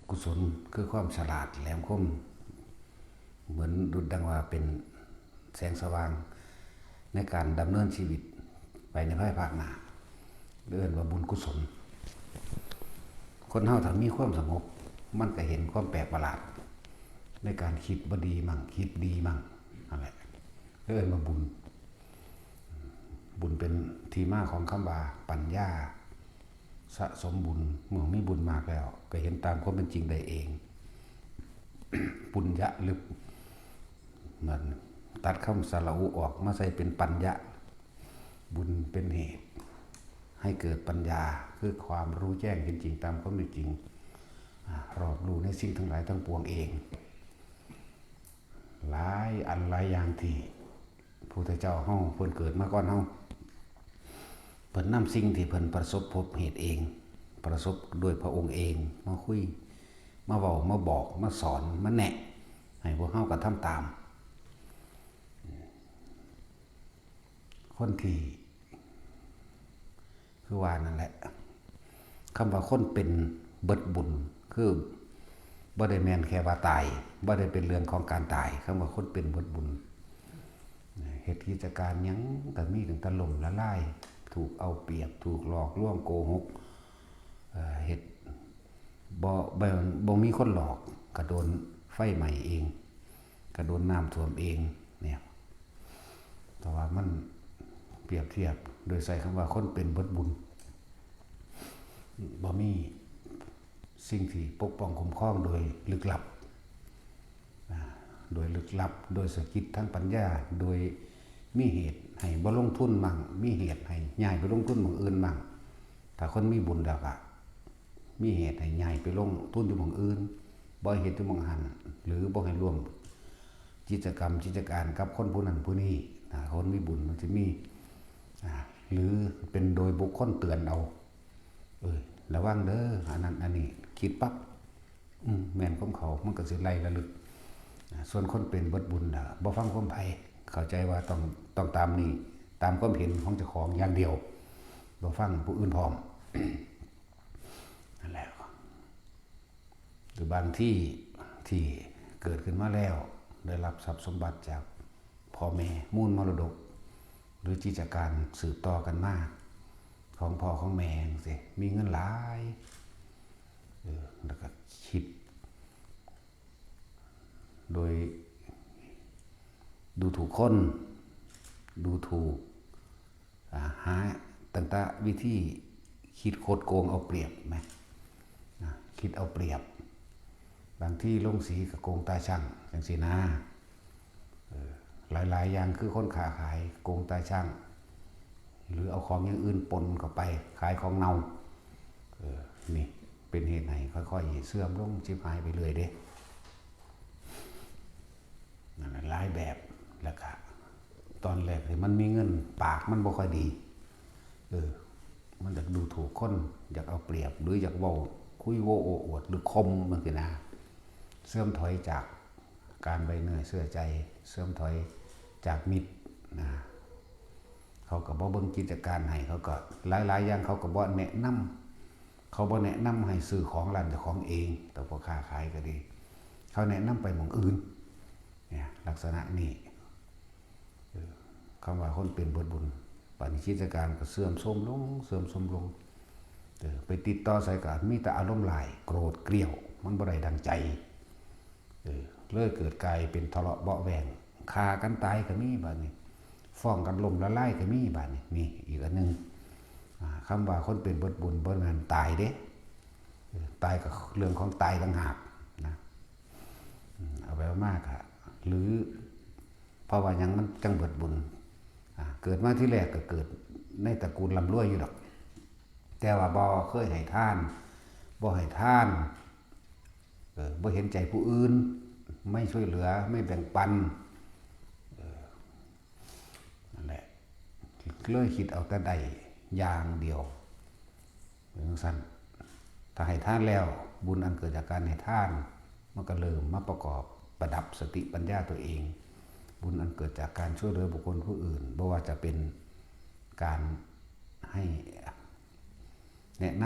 กุศลคือความฉลาดแหลมคมเหมือนดุจดังว่าเป็นแสงสว่างในการดำเนินชีวิตไปในภายภาคหน้าเรียกว่าบุญกุศลคนเฮาถ้ามีความสงบมันก็เห็นความแปลกประหลาดในการคิดบ่ดีมั่งคิดดีมั่งอะไรเรียกว่าบุญเป็นที่มาของคำว่าปัญญาสะสมบุญเมื่อมีบุญมากแล้วก็เห็นตามความเป็นจริงได้เอง ปุญญะลึกมันตัดคำสระอุออกมาใส่เป็นปัญญะบุญเป็นเหตุให้เกิดปัญญาคือความรู้แจ้งเห็นจริงตามความเป็นจริงรอบรู้ในสิ่งทั้งหลายทั้งปวงเองหลายอันหลายอย่างที่พระพุทธเจ้าเฮาเพิ่นเกิดมาก่อนเฮาเพิ่นนำสิ่งที่เพิ่นประสบพบเหตุเองประสบด้วยพระองค์เองมาคุยมาเว้ามาบอกมาสอนมาแนะให้พวกเฮาก็ทำตามคนที่คือว่านั่นแหละคำว่าคนเป็นเบิดบุญคือบ่ได้แม่นแค่ว่าตายบ่ได้เป็นเรื่องของการตายคำว่าคนเป็นเบิดบุญเหตุกิจการหยังก็มีถึงถล่มละลายถูกเอาเปรียบถูกหลอกลวงโกหกเหตุบ่มีคนหลอกก็โดนไฟไหม้เองก็โดนน้ำท่วมเองเนี่ยแต่ว่ามันเปรียบเทียบโดยใส่คำว่าคนเป็นเบิดบุญบ่มีสิ่งที่ปกป้องคุ้มครองโดยลึกลับโดยลึกลับโดยสกิดทางปัญญาโดยมีเหตุให้บ่ลงทุนมั่งมีเหตุให้ย้ายไปลงทุนหม้องอื่นมั่งถ้าคนมีบุญแล้วก็มีเหตุให้ย้ายไปลงทุนอยู่หม้องอื่นบ่ให้เฮ็ดอยู่หม้องหันหรือบ่ให้ร่วมกิจกรรมกิจการกับคนผู้นั้นผู้นี้คนมีบุญมันจะมีหรือเป็นโดยบุคคลเตือนเอาระวังเด้ออันนั้นอันนี้คิดปั๊บแม่นของเขามันก็สิไล่ระลึกส่วนคนเป็นเบิดบุญบ่ฟังความไผเข้าใจว่าต้องตามนี่ตามความเห็นของเจ้าของอย่างเดียวบ่ฟังผู้อื่นพร้อม นั่นแหละหรือบางที่เกิดขึ้นมาแล้วได้รับทรัพย์สมบัติจากพ่อแม่มูลมรดกหรือกิจการสืบต่อกันมาของพ่อของแม่สิมีเงินหลายแล้วก็คิดโดยดูถูกคนดูถูกหาต่างๆวิธีคิดโคดโกงเอาเปรียบไหมคิดเอาเปรียบบางที่ลงสีกับโกงตาช่างอย่างสีนาหลายๆอย่างคือคนค้าขายโกงตาช่างหรือเอาของอย่างอื่นปนเข้าไปขายของเน่านี่เป็นเหตุไหนค่อยๆเสื่อมลงชิบหายไปเรื่อยเด้นั่นหลายแบบแล้วก็ตอนแรกมันมีเงินปากมันบ่ค่อยดีมันอยากดูถูกคนอยากเอาเปรียบหรืออยากเว้าคุยโว้โอ้อวดหรือคมมันคือนะเสื่อมถอยจากการไว้เนื้อเชื่อใจเสื่อมถอยจากมิตรนะเขาก็บ่เบิ่งกิจการให้เขาก็หลายๆอย่างเขาก็บ่แนะนำเขาบ่แนะนำให้ซื้อของร้านเจ้าของเองแต่พอค้าขายก็ดีเขาแนะนำไปหม้องอื่นเนี่ยลักษณะนี้คำว่าคนเป็นเบิดบุญปานกิจการก็เสื่อมโทรมลงไปติดต่อใส่กันมีแต่อารมณ์หลายโกรธเกรี้ยวมันบ่ได้ดังใจเลยเกิดกลายเป็นทะเลาะเบาะแวงฆ่ากันตายก็มีบัดนี้ฟ้องกันล่มละลายก็มีบัดนี้นี่อีกอันนึงคำว่าคนเป็นเบิดบุญบ่แม่นตายเด้ตายก็เรื่องของตายต่างหากนะเอาไว้มากอะหรือเพราะว่ายังมันจังเบิดบุญเกิดมาที่แรกก็เกิดในตระกูลร่ำรวยอยู่ดอกแต่ว่าบ่เคยให้ทานบ่ให้ทานบ่เห็นใจผู้อื่นไม่ช่วยเหลือไม่แบ่งปันนั่นแหละเลยคิดเอาแต่ใดอย่างเดียวอย่างสั้นถ้าให้ทานแล้วบุญอันเกิดจากการให้ทานมันก็เริ่มมาประกอบประดับสติปัญญาตัวเองบุญอันเกิดจากการช่วยเหลือบุคคลผู้อื่นไม่ว่าจะเป็นการให้แนะน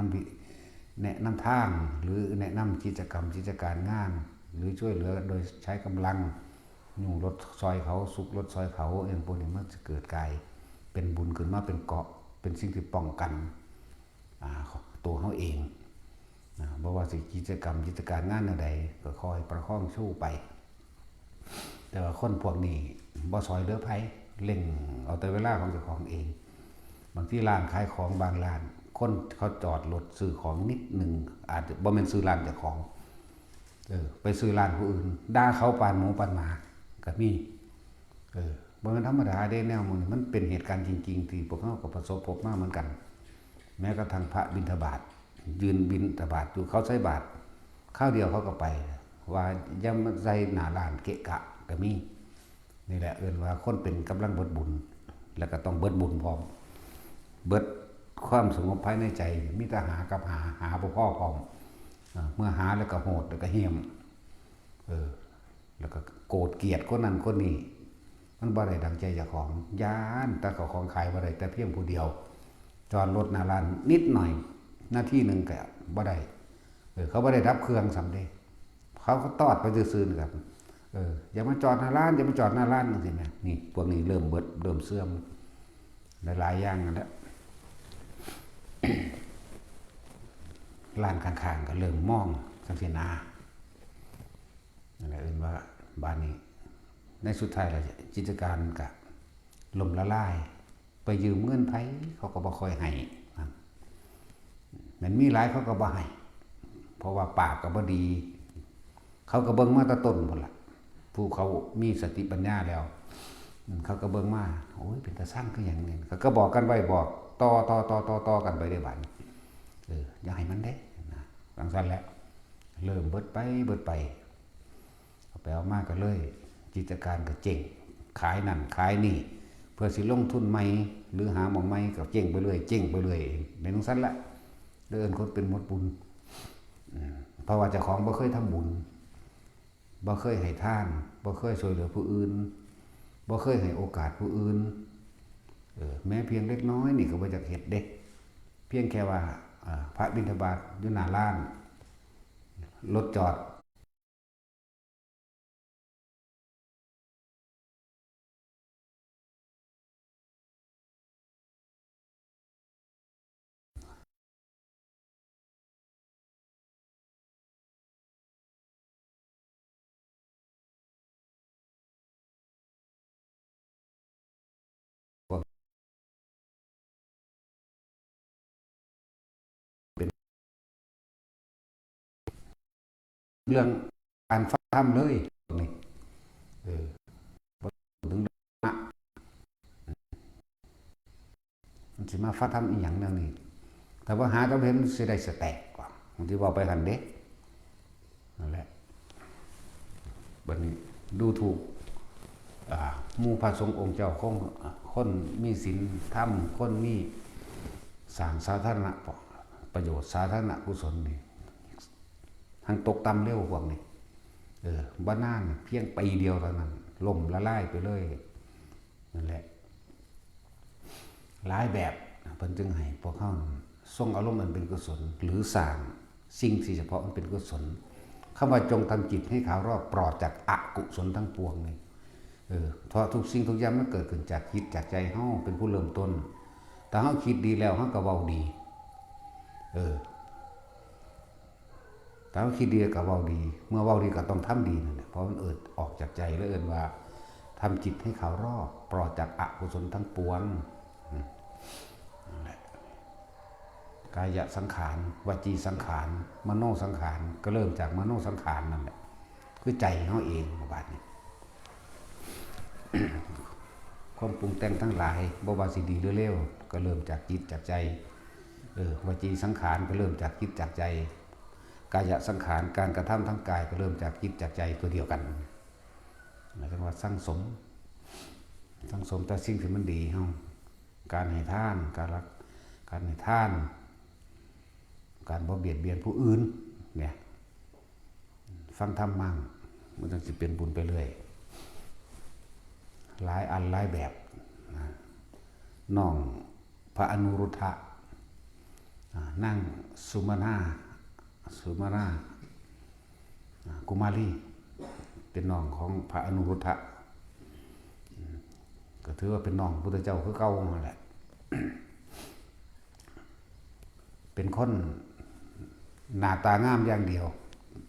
ำ แนะนำทางหรือแนะนำกิจกรรมกิจการงานหรือช่วยเหลือโดยใช้กำลังยุ่งรถซอยเขาสุกรถซอยเขาเองพวกนี้มันจะเกิดกลายเป็นบุญขึ้นมาเป็นเกาะเป็นสิ่งที่ป้องกันตัวเขาเองเพราะว่าสิกิจกรรมกิจการงานใดก็คอยประคองสู้ไปแต่ว่าคนพวกนี้บ่ซอยเหลือไผเล่งเอาแต่เวลาของเจ้าของเองบางที่ร้านขายของบางร้านคนเขาจอดรถซื้อของนิดหนึ่งอาจจะบ่แม่นซื้อร้านเจ้าของไปซื้อร้านผู้อื่นด่าเขาปานหมูปานหมาก็มีบ่แม่นธรรมดาเด้แนวมันเป็นเหตุการณ์จริงๆที่พวกเขาก็ประสบพบมาเหมือนกันแม้กระทั่งพระบิณฑบาตยืนบิณฑบาตอยู่เขาใส่บาตรข้าวเดียวเขาก็ไปว่าอย่ามาใส่หน้าร้านเกะกะก็มีนี่แหละว่าคนเป็นกำลังเบิดบุญแล้วก็ต้องเบิดบุญพร้อมเบิดความสงบภายในใจมีแต่หากับหาบ่พอพร้อมเมื่อหาแล้วก็โหดแล้วก็เหี้ยมแล้วก็โกรธเกลียดคนนั้นคนนี้มันบ่ได้ดังใจเจ้าของย้านแต่เขาของขายบ่ได้แต่เพียงผู้เดียวจอดรถหน้าร้านนิดหน่อยหน้าที่นึงก็บ่ได้เขาบ่ได้รับเครื่องสำเร็จเขาก็ตอดไปซื่อๆครับอย่ามาจอดหน้าร้านอย่ามาจอดหน้าร้านจังซี่แม่นี่พวกนี้เริ่มเบิดเริ่มเสื่อมหลายๆอย่างนั่นแหละร้านข้างๆก็เริ่มมองจังซี่นะนั่นแหละว่าบ้านนี้ในสุดท้ายแล้วกิจการก็ล่มละลายไปยืมเงินไผเขาก็บ่ค่อยให้มันมีหลายเขาก็บ่ให้เพราะว่าปากก็บ่ดีเขาก็เบิ่งมาแต่ต้นพุ่นล่ะผู้เขามีสติปัญญาแล้วเขาก็เบิ่งมาโอ้ยเป็นตาสร้างคือหยังนี่เขาก็บอกกันไว้บอกต่อกันไปได้บัดอย่าให้มันเด้นะจังซั่นแหละเริ่มเบิดไปเอาไปเอามาก็เลยกิจการก็เจ๊งขายนั่นขายนี่เพื่อสิลงทุนใหม่หรือหาหม่องใหม่ก็เจ๊งไปเรื่อยเองในจังซั่นแหละเดินคนเป็นหมดบุญเพราะว่าเจ้าของบ่เคยทำบุญบ่เคยให้ทานบ่เคยช่วยเหลือผู้อื่นบ่เคยให้โอกาสผู้อื่นแม้เพียงเล็กน้อยนี่ก็บ่จักเฮ็ดเด้เพียงแค่ว่าพระบิณฑบาตอยู่หน้าร้านรถจอดเป็นเรื่องการฟังธรรมเลยนี่ถึงมันสิมาฟังธรรมอีหยังแนวนี้แต่ว่าหาตำเห็นสิได้สแตกกว่าบางทีบอกไปหันเด้นั่นแหละบัดนี้ดูถูกหมู่พระสงฆ์องค์เจ้าของคนมีศีลธรรมคนมีสร้างสาธารณประโยชน์สาธารณกุศลนี่ทั้งตกต่ำเร็วพวกนี้บ้านนานเพียงปีเดียวเท่านั้นล่มละลายไปเลยนั่นแหละหลายแบบเพิ่นจึงให้พวกเขาทรงอารมณ์มันเป็นกุศลหรือสร้างสิ่งที่เฉพาะมันเป็นกุศลคำว่าจงทำจิตให้ขาวรอบปลอดจากอกุศลทั้งปวงนี่เพราะทุกสิ่งทุกอย่างมันเกิดขึ้นจากจิตจากใจเฮาเป็นผู้เริ่มต้นแต่เฮาคิดดีแล้วเฮาก็เว้าดีแต่เฮาคิดดีก็เว้าดีเมื่อเว้าดีก็ต้องทำดีนั่นแหละเพราะมันออกจากใจแล้วว่าทำจิตให้ขาวรอบปลอดจากอกุศลทั้งปวงกายสังขารวจีสังขารมโนสังขารก็เริ่มจากมโนสังขารนั่นแหละคือใจเขาเองบาดนี้ความปรุงแต่งทั้งหลายบ่ว่าสิดีหรือเลวก็เริ่มจากจิตจากใจวจีสังขารก็เริ่มจากจิตจากใจกายสังขารการกระทำทั้งกายก็เริ่มจากจิตจากใจตัวเดียวกันหมายถึงว่าสร้างสมแต่สิ่งที่มันดีเฮาการให้ทานการให้ทานการบ่เบียดเบียนผู้อื่นเนี่ยฟังธรรมมั่งมันต้องสิเป็นบุญไปเรื่อยหลายอันหลายแบบน้องพระอนุรุทธะนั่งสุมาณา สุมาณากุมารีเป็นน้องของพระอนุรุทธะก็ถือว่าเป็นน้องพุทธเจ้าคือเก่านั่นแหละเป็นคนหน้าตางามอย่างเดียว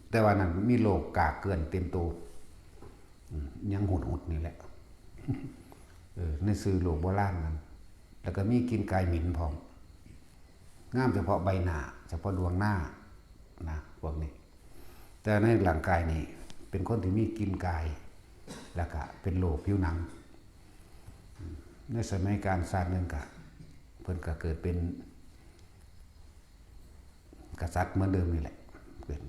แต่ว่านั้นมีโลกกากเกินเต็มตัวยังหุดนี่แหละในสื่อโลกโบราณนั้นแล้วก็มีกินกายหมิ่นพร้อมงามเฉพาะใบหน้าเฉพาะดวงหน้านะพวกนี้แต่ในร่างกายนี่เป็นคนที่มีกินกายแล้วก็เป็นโลกผิวหนังในสมัยการศาสตร์นึงก็เพิ่นก็เกิดเป็นกษัตริย์เหมือนเดิมนี่แหละ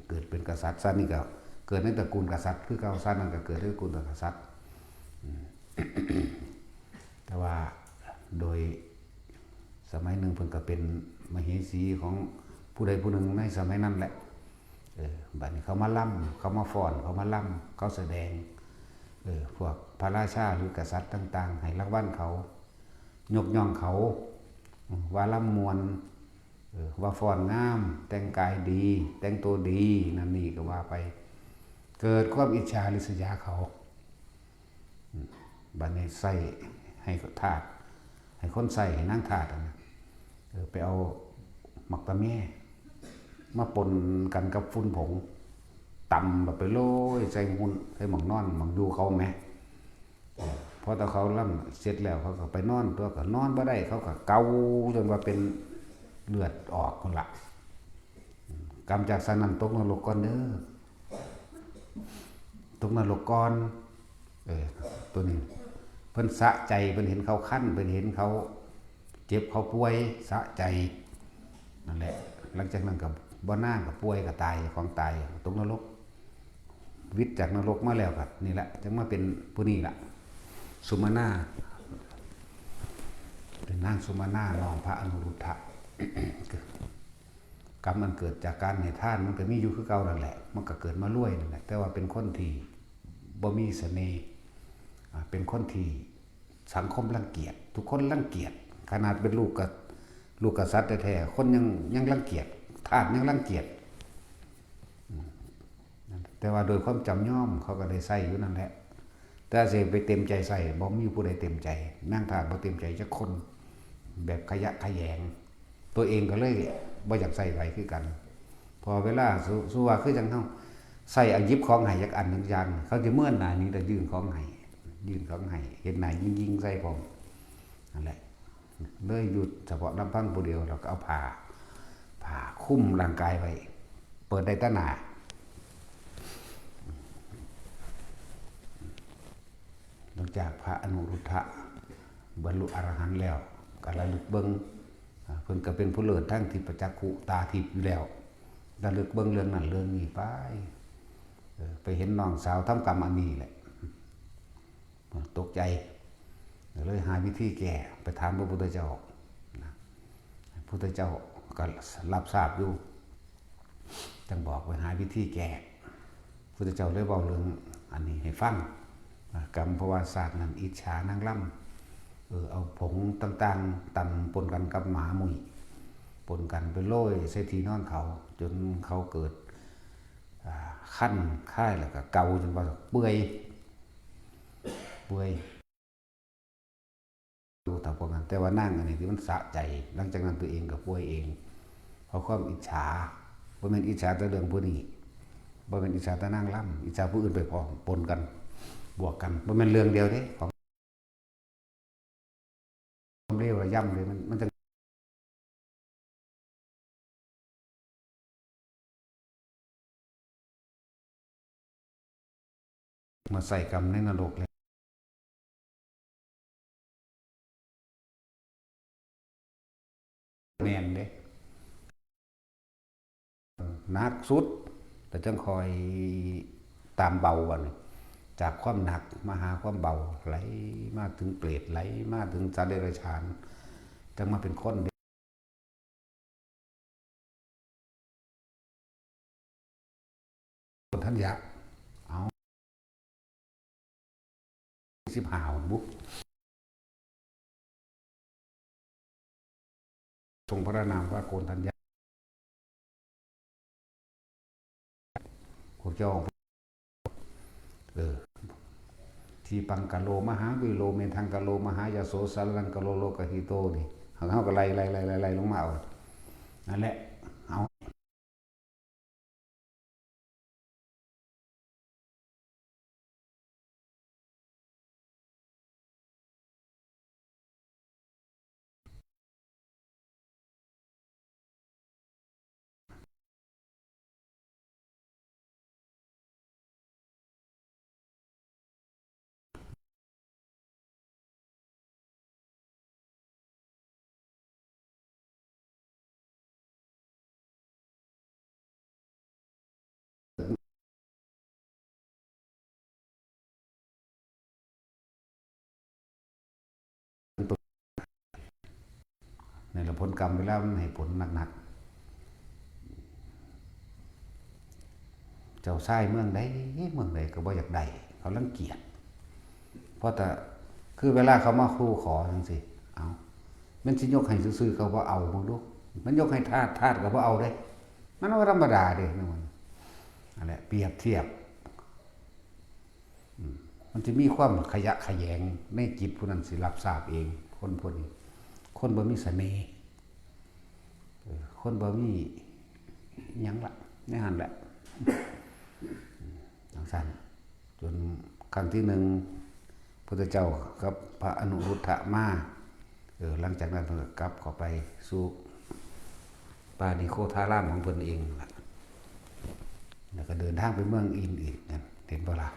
เกิดเป็นกษัตริย์ซานี่ก็เกิดในตระกูลกษัตริย์คือเก่าซานั่นก็เกิดในตระกูลกษัตริย์แต่ว่าโดยสมัยหนึ่งเพิ่นก็เป็นมเหสีของผู้ใดผู้หนึ่งในสมัยนั้นแหละบัดนี้เขามาล่ำเขามาฟ้อนเขามาล่ำเขาแสดงพวกพระราชาหรือกษัตริย์ต่างๆให้รางวัลเขายกย่องเขาว่าล่ำมวนว่าฟ้อนงามแต่งกายดีแต่งตัวดีนั่นนี่ก็ว่าไปเกิดความอิจฉาริษยาเขาบัดนี้ใส่ให้ทาสให้คนใส่ให้นั่งทาสไปเอาหมักตะแม่มาปนกันกับฝุ่นผงตำแบบไปโรยใส่หุ่นใส่หมองนอนหมองดูเขาไหมพอตอนเขาล่ำเสร็จแล้วเขาก็ไปนอนตัวก็นอนบ่ได้เขาก็เกาจนว่าเป็นเลือดออกคนละกรรมจากสันนันตกนรกก่อนเด้อตกนรกก่อนตัวนี้เพิ่นสะใจเพิ่นเห็นเขาขั้นเพิ่นเห็นเขาเจ็บเขาป่วยสะใจนั่นแหละหลังจากนั้นกับบ่หน้ากับป่วยกับตายของตายตกนรกวิทย์จากนรกมาแล้วครับนี่แหละจึงมาเป็นผู้นี้ละสุมาณาเป็นนางสุมาณาน้องพระอนุรุทธะกรรมมันเกิดจากการในท่านมันก็มีอยู่คือเก่านั่นแหละมันก็เกิดมาล่วยนั่นแหละแต่ว่าเป็นคนที่บ่มีเสน่ห์เป็นคนที่สังคมรังเกียจทุกคนรังเกียจขนาดเป็นลูกกษัตริย์แท้ๆคนยังรังเกียจทาสยังรังเกียจแต่ว่าโดยความจำย่อมเขาก็ได้ใส่อยู่นั่นแหละแต่เสไปเต็มใจใส่บ่มีผู้ใดเต็มใจนั่งทาสบ่เต็มใจจะคนแบบขยะขยงตัวเองก็เลยบ่อยากใส่ไว้คือกันพอเวลาสู้ว่าคือจังเฮาใส่อายิบของให้จักอันนึงอย่างเขาจะเมื่อนหน้านี้แต่ยื่นของให้เห็นไหนยิงใส่ผมนั่นแหละเลยหยุดเฉพาะลำพังผู้เดียวเราก็เอาผ้าคุ้มร่างกายไว้เปิดได้ตั้งหนาหลังจากพระอนุรุทธะบรรลุอรหันต์แล้วก็ระลึกเบิ่งเพิ่นก็เป็นผู้เลิศทั้งทิพจักขุตาทิพย์อยู่แล้วระลึกเบิ่งเรื่องนั้นเรื่องนี้ไปเห็นน้องสาวทำกรรมอันนี้แหละตกใจเลยหาวิธีแก้ไปถามพระพุทธเจ้าพระพุทธเจ้าก็รับทราบอยู่จังบอกไปหาวิธีแก้พระพุทธเจ้าเลยบอกเรื่องอันนี้ให้ฟังกรรมประวัติศาสตร์นั้นอิจฉานางล่ำเอาผงต่างๆตำปนกันกับหมามุยปนกันไปโรยใส่ที่นอนเขาจนเขาเกิดขั้นค่ายแล้วก็เกาจนว่าเปื่อยดูแต่พวกนั้นแต่ว่านั่งอันนี้ที่มันสะใจหลังจากนั้นตัวเองกับป่วยเองเพราะความอิจฉาบ่แม่นอิจฉาแต่เรื่องผู้นี้บ่แม่นอิจฉาแต่นั่งล่ำอิจฉาผู้อื่นไปพร้อมปนกันบวกกันบ่แม่นเรื่องเดียวเด้ของความเร็วระย่ำเลยมันจะมาใส่กรรมในนรกเลยแม่นเด้นักสุดแต่จังคอยตามเบาวันจากความหนักมาหาความเบาไหลมาถึงเปรตไหลมาถึงสัตว์เดรัจฉานจังมาเป็นคนท่านยะเอา15บุกทรงพระนามว่าโกนทัญญา พวกเจ้าเออที่ปังกะโลมหาวิโลเมทังกะโลมหายาโสสัลลังกะโลโลกะหิโตนี่เขาก็ไล่ลงมาเอานั่นแหละเอาในผลกรรมเวลามันให้ผลหนักๆเจ้าชายเมืองใดก็บ่อยากได้เขารังเกียจเพราะแต่คือเวลาเขามาคู่ขอจังซี่เอามันสิยกให้ซื่อๆเขาบ่เอาบ่ดูมันยกให้ทาสก็บ่เอาเด้มันบ่ธรรมดาเด้นั่นนั่นแหละเปรียบเทียบมันจะมีความขยะแขยงในจิตผู้นั้นสิรับทราบเองคนพวกนี้คนบ่มีเสน่ห์คนบ่มีหยังละในหันแหละทางสั้นจนครั้งที่หนึ่งพุทธเจ้ากับพระอนุรุทธะมาหลังจากนั้นก็กลับเข้าไปสู่ป่านิโคธารามของเพิ่นเองแล้วก็เดินทางไปเมืองอินอีกนั่นเห็นบ่ล่ะ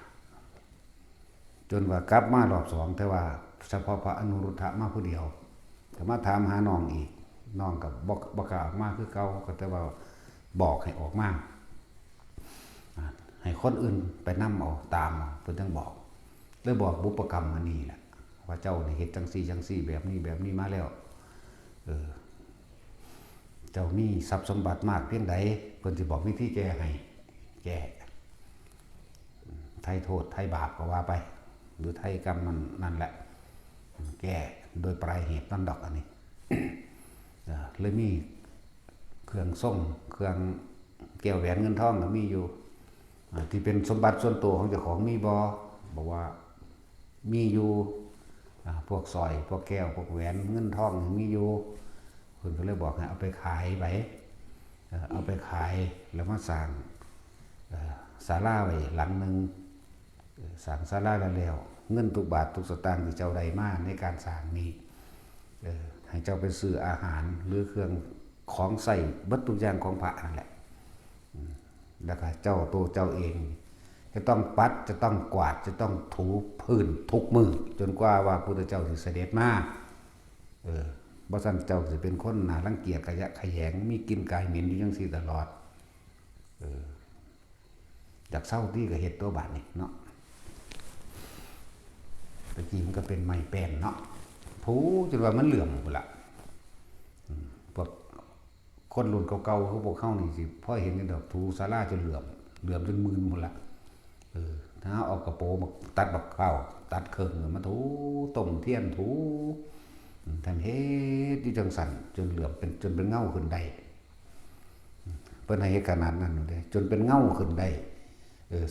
จนว่ากลับมารอบสองแต่ว่าเฉพาะพระอนุรุทธะมาผู้เดียวแต่มาถามหาน้องอีกน้องกับบ่กล้าออกมาคือเก่าก็แต่ว่าบอกให้ออกมาให้คนอื่นไปนำเอาตามเพิ่นจังบอกเลยบอกบุพกรรมอันนี้แหละว่าเจ้านี่เฮ็ดจังซี่แบบนี้มาแล้วเจ้ามีทรัพย์สมบัติมากเพียงใดเพิ่นสิบอกวิธีแก้ให้แก้ไถ่โทษไถ่บาปก็ว่าไปหรือไถ่กรรมมันนั่นแหละแก้โดยปลายเหตุนั่นดอกอันนี้เลยมีเครื่องส่งเครื่องแก้วแหวนเงินทองก็มีอยู่ที่เป็นสมบัติส่วนตัวของเจ้าของมีบ่บอกว่ามีอยู่พวกสร้อยพวกแก้วพวกแหวนเงินทองมีอยู่เพิ่นก็เลยบอกให้เอาไปขายไปเอาไปขายแล้วมาสร้างศาลาไว้หลังนึงสร้างศาลาแล้วเงินทุกบาททุกสตางค์ที่เจ้าได้มาในการสร้างนี้ให้เจ้าไปซื้ออาหารหรือเครื่องของใส่บัตรทุกอย่างของพระนั่นแหละแล้วก็เจ้าตัวเจ้าเองจะต้องปัดจะต้องกวาดจะต้องถูพื้นทุกมือจนกว่าว่าพุทธเจ้าสิเสด็จมาบ่ซั่นเจ้าสิเป็นคนน่ารังเกียจขยะแขยงมีกลิ่นกายเหม็นอยู่จังซี่ตลอดจากเศร้าที่ก็เฮ็ดตัวบาดนี่เนาะตะกี้มันก็เป็นไม้แป้นเนาะผูจนว่ามันเหลื่อมพุ่นล่ะพวกคนรุ่นเก่าๆเขาพวกเข้านี่สิพอเห็นกันดอกถูศาลาจนเหลื่อมจนมึนหมดละถ้าเอากระโปรงมาตัดบักข้าวตัดเครื่องมาถูต้มเทียนถูท่านเฮ็ดที่จังสันจนเหลื่อมเป็นจนเป็นเงาขึ้นได้เพิ่นให้เหตุขนาดนั้นเด้จนเป็นเงาขึ้นได้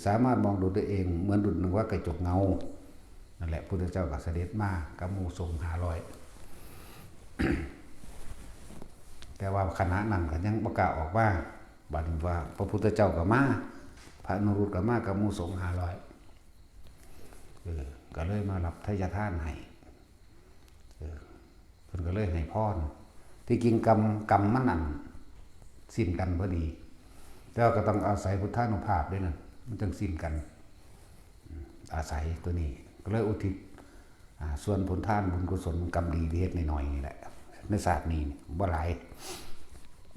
สามารถมองดูตัวเองเหมือนดุจนึงว่ากระจกเงานั่นแหละพุทธเจ้าก็เสด็จมากับหมู่สงฆ์500แต่ว่าคณะนั้นก็ยังบ่กล้าออกมาบัดนี้ว่าพระพุทธเจ้าก็มาพระอนุรุตก็มากับหมู่สงฆ์500ก็เลยมารับทายทานให้เพิ่นก็เลยให้พรที่จริงกรรมมันนั่นสิ้นกันพอดีแล้วก็ต้องอาศัยพุทธานุภาพด้วยนะมันจึงสิ้นกันอาศัยตัวนี้ก็เลยอุทิศส่วนผลทานบุญกุศลกรรมดีที่เฮ็ดหน่อยๆนี่แหละในศาสตร์นี้บ่หลาย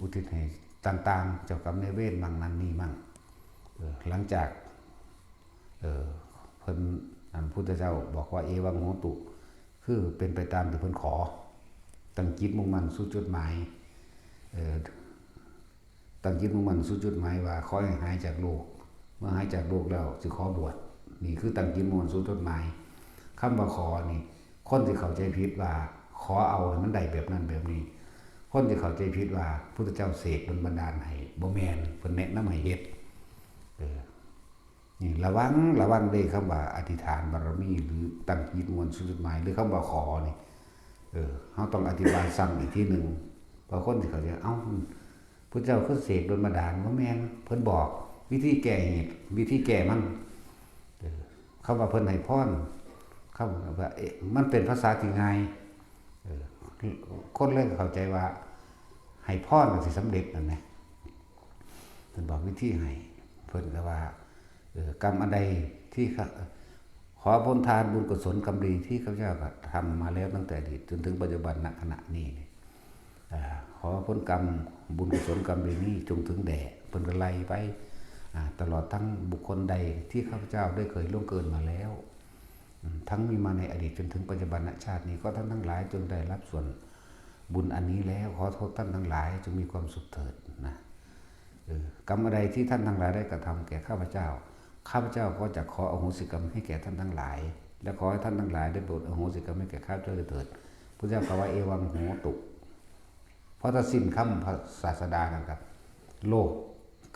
อุทิศให้ต่างๆเจ้ากรรมนายเวรมั่งนั้นนี่มั่งหลังจากเพิ่นพุทธเจ้าบอกว่าเอวังโหตุคือเป็นไปตามที่เพิ่นขอตั้งจิตมุ่งมั่นสู่จุดหมายตั้งจิตมุ่งมั่นสู่จุดหมายว่าขอให้หายจากโลกเมื่อหายจากโลกแล้วสิขอบวชนี่คือตั้งจิตมุ่งมั่นสู่จุดหมายคำว่าขอนี่คนที่เข้าใจผิดว่าขอเอาให้มันได้แบบนั้นแบบนี้คนที่เข้าใจผิดว่าพุทธเจ้าเสกบันดาลให้บ่แม่นเพิ่นแนะนำให้เฮ็ด นี่ระวังเลยคำว่าอธิษฐานบารมีหรือตั้งจิตมวลสุดหมายหรือคำว่าขอนี่เขาต้องอธิบายซ้ำอีกทีหนึ่งบางคนที่เขาจะเอ้าพระเจ้าคือเสกโดนบันดาลว่าแม่นเพิ่นบอกวิธีแก้เหตุวิธีแก้มันคำว่าเพิ่นให้พรคำว่ามันเป็นภาษาที่ง่ายคนเลยเข้าใจว่าให้พรมันสิสำเร็จนั่นแหละเพิ่นบอกวิธีให้เพิ่นก็ว่ากรรมอันใดที่ขอผลทานบุญกุศลกรรมดีที่ข้าพเจ้าทำมาแล้วตั้งแต่อดีตจนถึงปัจจุบันณขณะนี้ขอผลกรรมบุญกุศลกรรมดีนี้จงถึงแด่เพิ่นก็ไล่ไปตลอดทั้งบุคคลใดที่ข้าพเจ้าได้เคยล่วงเกินมาแล้วทั้งมีมาในอดีตจนถึงปัจจุบันชาตินี้ก็ท่านทั้งหลายจงได้รับส่วนบุญอันนี้แล้วขอโทษท่านทั้งหลายจงมีความสุขเถิดนะกรรมใดที่ท่านทั้งหลายได้กระทำแก่ข้าพเจ้าก็จะขออโหสิกรรมให้แก่ท่านทั้งหลายและขอให้ท่านทั้งหลายได้โปรดอโหสิกรรมให้แก่ข้าพเจ้าเถิดพระเจ้าก็ว่าเอวังโหตุเพราะถ้าสิ้นคำพระศาสดานะครับโลก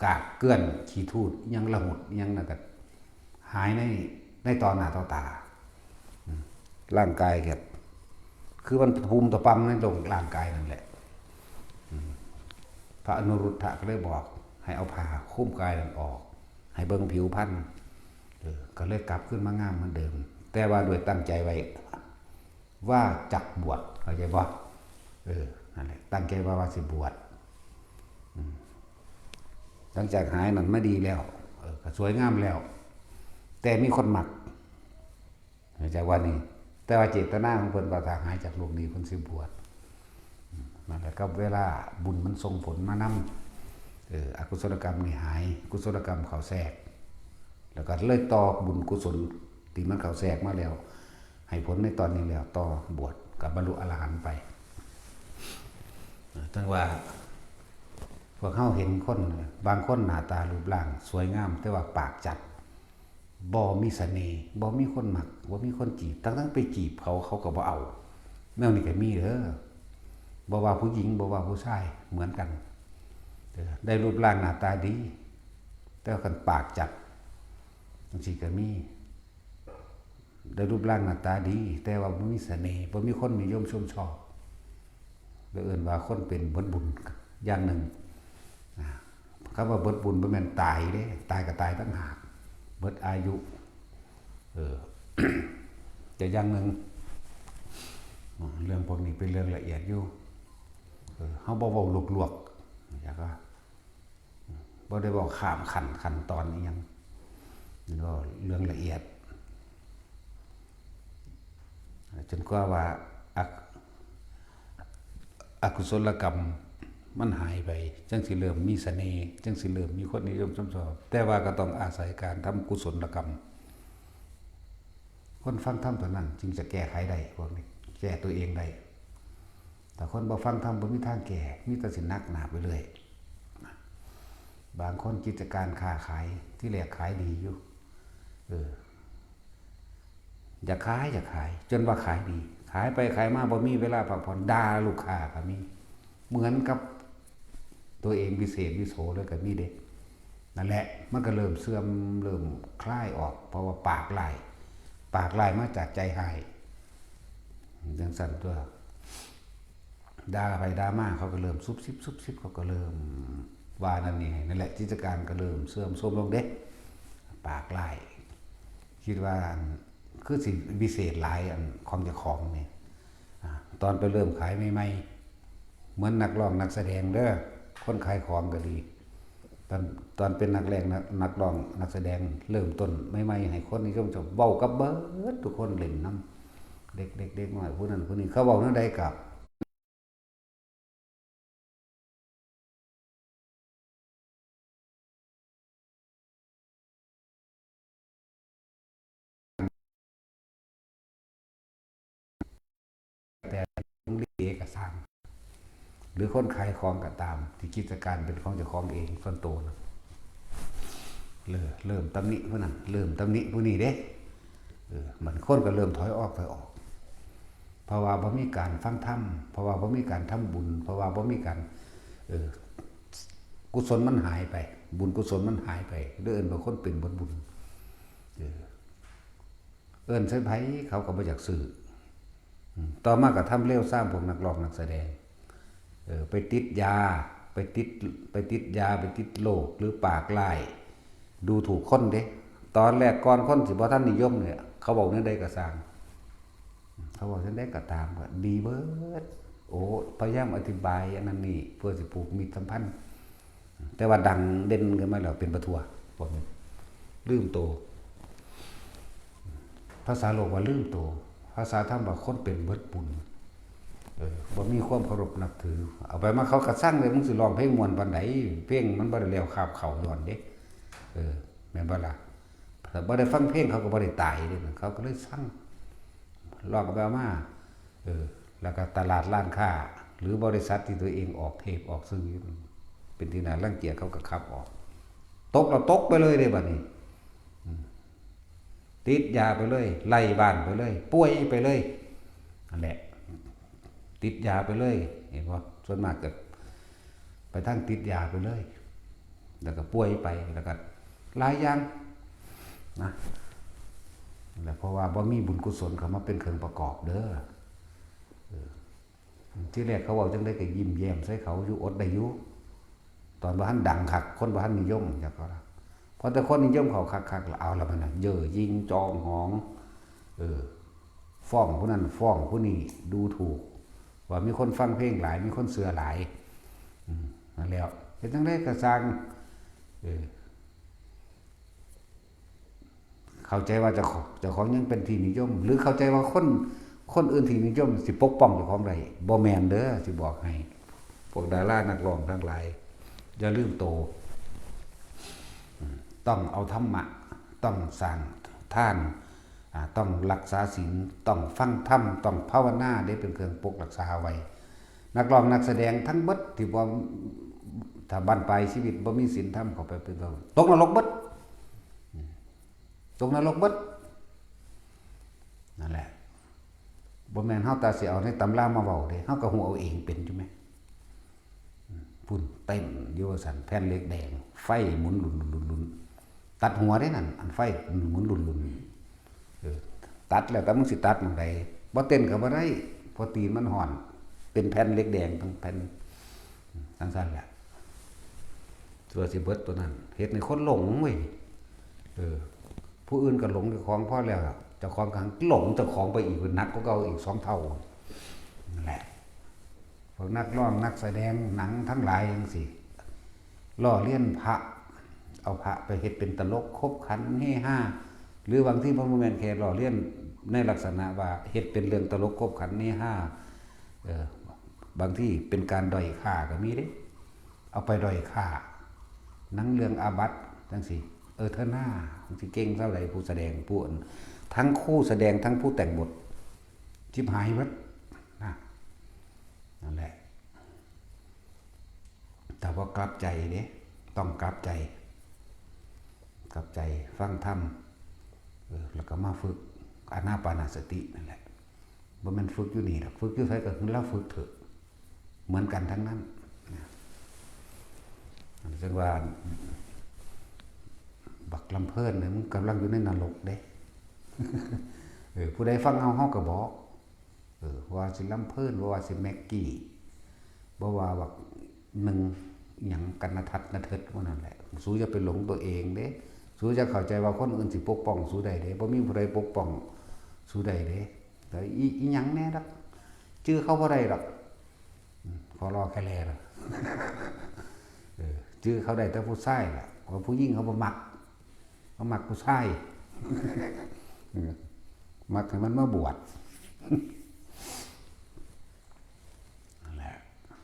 กากเกลื่อนขี้ทูดยังละหุดยังนะครับหายในตอนหน้าต่อตาร่างกายแบบคือมันภูมิตะปั๊มในตรงร่างกายนั่นแหละพระอนุรุทธะก็เลยบอกให้เอาผ้าคลุมกายนั่นออกให้เบิ่งผิวพรรณก็เลยกลับขึ้นมางามเหมือนเดิมแต่ว่าโดยตั้งใจไว้ว่าจักบวชเข้าใจบ่นั่นแหละตั้งใจว่าสิบวชหลังจากหายนั่นไม่ดีแล้วก็สวยงามแล้วแต่มีคนหมักเข้าใจว่านี่แต่ว่าเจตนาของเพิ่นว่าถ้าหายจากโรคนี้เพิ่นสิบวชนั่นแหละก็เวลาบุญมันส่งผลมานำอกุศลกรรมนี่หายกุศลกรรมเขาแทรกแล้วก็เลยต่อบุญกุศลที่มันเขาแทรกมาแล้วให้ผลในตอนนี้แล้วต่อบวชกับบรรลุอรหันต์ไปทั้งว่าพวกเขาเห็นคนบางคนหน้าตารูปร่างสวยงามแต่ว่าปากจัดบ่มีเสน่ห์บ่มีคนหมักบ่มีคนจีบทั้งไปจีบเขาก็บ่เอาแนวนี้ก็มีเด้อบ่ว่าผู้หญิงบ่ว่าผู้ชายเหมือนกันได้รูปร่างหน้าตาดีแต่กันปากจัดบางทีก็มีได้รูปร่างหน้าตาดีแต่ว่าบ่มีเสน่ห์บ่มีคนนิยมชมชอบเอิ้นว่าคนเป็นเบิดบุญอย่างหนึ่งคำว่าเบิดบุญบ่แม่นตายเด้ตายก็ตายต่างหากเบิดอายุแต่อย่างหนึ่งเรื่องพวกนี้เป็นเรื่องละเอียดอยู่เฮาบ่เว้าลวกๆอย่างก็บ่ได้บอกข้ามขั้นตอนอีหยังนี่ก็เรื่องละเอียดจนกว่าอกุศลกรรมมันหายไปจังสิเริ่มมีเสน่ห์จังสิเริ่มมีคนนิยมชมชอบแต่ว่าก็ต้องอาศัยการทำกุศลกรรมคนฟังธรรมเท่านั้นจึงจะแก้ไขได้พวกนี้แก้ตัวเองได้แต่คนบ่ฟังธรรมบ่มีทางแก้มีแต่สิหนักหนาไปเรื่อยบางคนกิจการค้าขายที่แรกขายดีอยู่อยากขายจนว่าขายดีขายไปขายมาบ่มีเวลาพักผ่อนด่าลูกค้าก็มีเหมือนกับตัวเองวิเศษวิโสเลยก็มีเด็กนั่นแหละมันก็เริ่มเสื่อมเริ่มคลายออกเพราะว่าปากลายมาจากใจหายจังสั่นตัวด่าไปด่ามาเขาก็เริ่มซุบซิบเขาก็เริ่มว่านั่นนี่นั่นแหละกิจการก็เริ่มเสื่อมโทรมลงเด็กปากลายคิดว่าคือสิ่งวิเศษหลายอันของเจ้าของนี่ตอนไปเริ่มขายใหม่ๆเหมือนนักร้องนักแสดงเด้อคนขายของก็ดีตอนเป็นนักร้องนักแสดงเริ่มต้นใหม่ๆให้คนนิยมชมเว้ากับเบิดทุกคนเล่นน้ำเด็กน้อยผู้นั้นผู้นี้เขาเว้านั่นใดกับแต่ลิเกก็สร้างหรือคนขายของก็ตามที่กิจการเป็นของเจ้าของเองส่วนตัวนะเริ่มตำหนิผู้นั้นเริ่มตำหนิผู้นี้เด้มันคนก็เริ่มถอยออกเพราะว่าบ่มีการฟังธรรมเพราะว่าบ่มีการทำบุญเพราะว่าบ่มีการกุศลมันหายไปบุญกุศลมันหายไปเดินบางคนเป็นบุญ เอิ้นใส่ไผเขาก็บ่อยากซื้อต่อมาก็ทำเร็วสร้างพวกนักร้องนักแสดงไปติดยาไปติดยาไปติดโรคหรือปากลายดูถูกคนเด้ตอนแรกก่อนคนสิบ่ทันนิยมเนี่ยเขาบอกนั่นได้ก็สร้างเขาบอกนั่นได้ก็ตามก็ดีเบิดโอ้พยายามอธิบายอันนั้นนี่เพื่อสิผูกมิตรสัมพันธ์แต่ว่าดังเด่นขึ้นมาแล้วเป็นประทัวพวกนี้ลืมโตภาษาโลกว่าลืมโตภาษาธรรมว่าคนเป็นเบิดบุญบ่มีความเคารพนับถือเอาไปมาเขาก็สร้างเลยมึงสิร้องเพลงม่วนปานใดเพลงมันบ่ได้แล้วคาบเข้าย้อนเด้แม่นบ่ล่ะถ้าบ่ได้ฟังเพลงเขาก็บ่ได้ตายเด้เขาก็เลยสร้างร้องเอาไปมาแล้วก็ตลาดร้านค้าหรือบริษัทที่ตัวเองออกเทปออกซื้อเป็นที่น่ารังเกียจเขาก็ขับออกตกเราตกไปเลยเด้บัดนี้ติดยาไปเลยไล่บ้านไปเลยป่วยไปเลยนั่นแหละติดยาไปเลยเห็นบ่ส่วนมากก็ไปทั้งติดยาไปเลยแล้วก็ป่วยไปแล้วก็หลายอย่างนะแล้วเพราะว่าบ่มีบุญกุศลเข้ามาเป็นเครื่องประกอบเด้อที่แรกเขาเว้าจังได๋ก็ยิ้มแย้มใส่เขาอยู่อดได้อยู่ตอนบ่ทันดังคักคนบ่ทันนิยมจักก็ล่ะพอแต่คนนิยมเขาคักๆแล้วเอาละมันน่ะเย่อหยิ่งจองหองฟ้องผู้นั้นฟ้องผู้นี้ดูถูกว่ามีคนฟังเพลงหลายมีคนเชื่อหลายนั่นแล้วเฮ็ดจังได๋ก็สร้างเข้าใจว่าเจ้าของยังเป็นที่นิยมหรือเข้าใจว่าคนอื่นที่นิยมสิปกป้องเจ้าของได้บ่แม่นเด้อสิบอกให้พวกดารานักร้องทั้งหลายอย่าลืมโตต้องเอาธรรมะต้องสร้างทานต้องรักษาศีลต้องฟังธรรมต้องภาวนาได้เป็นเครื่องปกรักษาไว้นักร้องนักแสดงทั้งเบิดที่บ่ถ้าบั้นปลายชีวิตบ่มีศีลธรรมเข้าไปเป็นตกนรกเบิดตกนรกเบิดนั่นแหละบ่แม่นเฮาตาสิเอาในตำรามาเว้าเด้เฮาก็ฮู้เอาเองเป็นอยู่มั้ยพุ่นเต้นอยู่ว่าซั่นแผ่นเหล็กแดงไฟหมุนลุนตัดหัวได้นั่นอันไฟหมุนลุนตัดแล้วแต่มึงสิตัดจังไดบ่เต้นก็บ่ได้เพราะตีนมันฮ้อนเป็นแผ่นเหล็กแดงทั้งแผ่นซั่นแหละตัวสิเบิดตัวนั้นเฮ็ดให้คนหลงเว้ยผู้อื่นก็หลงเจ้าของพอแล้วเจ้าของขังหลงเจ้าของไปอีกหนักกว่าเก่าอีก2เท่านั่นแหละพวกนักร้องนักแสดงหนังทั้งหลายจังซี่ล้อเลียนพระเอาพระไปเฮ็ดเป็นตลกคบขันเฮฮาหรือบางที่บ่แม่นแค่ล้อเลียนในลักษณะว่าเฮ็ดเป็นเรื่องตลกคบขันเฮฮาบางที่เป็นการด้อยค่าก็มีเด้เอาไปด้อยค่าหนังเรื่องอาบัติจังซี่เธอหน้าสิเก่งเท่าใดผู้แสดงผู้ทั้งคู่แสดงทั้งผู้แต่งบทชิบหายหมดนั่นแหละแต่ว่ากลับใจเด้ต้องกลับใจฟังธรรมแล้วก็มาฝึกอานาปานสตินั่นแหละบ่แม่นฝึกอยู่นี่ดอกฝึกอยู่ไสก็คือเราฝึกเถอะเหมือนกันทั้งนั้นจังว่าบักลำเพิ่นเนี่ยมึงกำลังอยู่ในนรกเด้ ผู้ใดฟังเฮาก็บอกว่าสิลำเพิ่นว่าสิแม็กกี้บ่ว่าบักหนึ่งหยังกันทัดนะเถิดว่านั่นแหละสู้อย่าไปหลงตัวเองเด้สู้จะเข้าใจว่าคนอื่นสิปกป้องสู้ได้เด้บ่มีผู้ใดปกป้องสู้ได้เด้แต่อีหยังแน่ดอกชื่อเขาบ่ได้ดอกขอรอแค่แลล่ะ ชื่อเขาได้แต่ผู้ชายล่ะเพราะผู้หญิงเขาบ่มักเขามักผู้ชาย มักให้มันมาบวช นั่นแหละ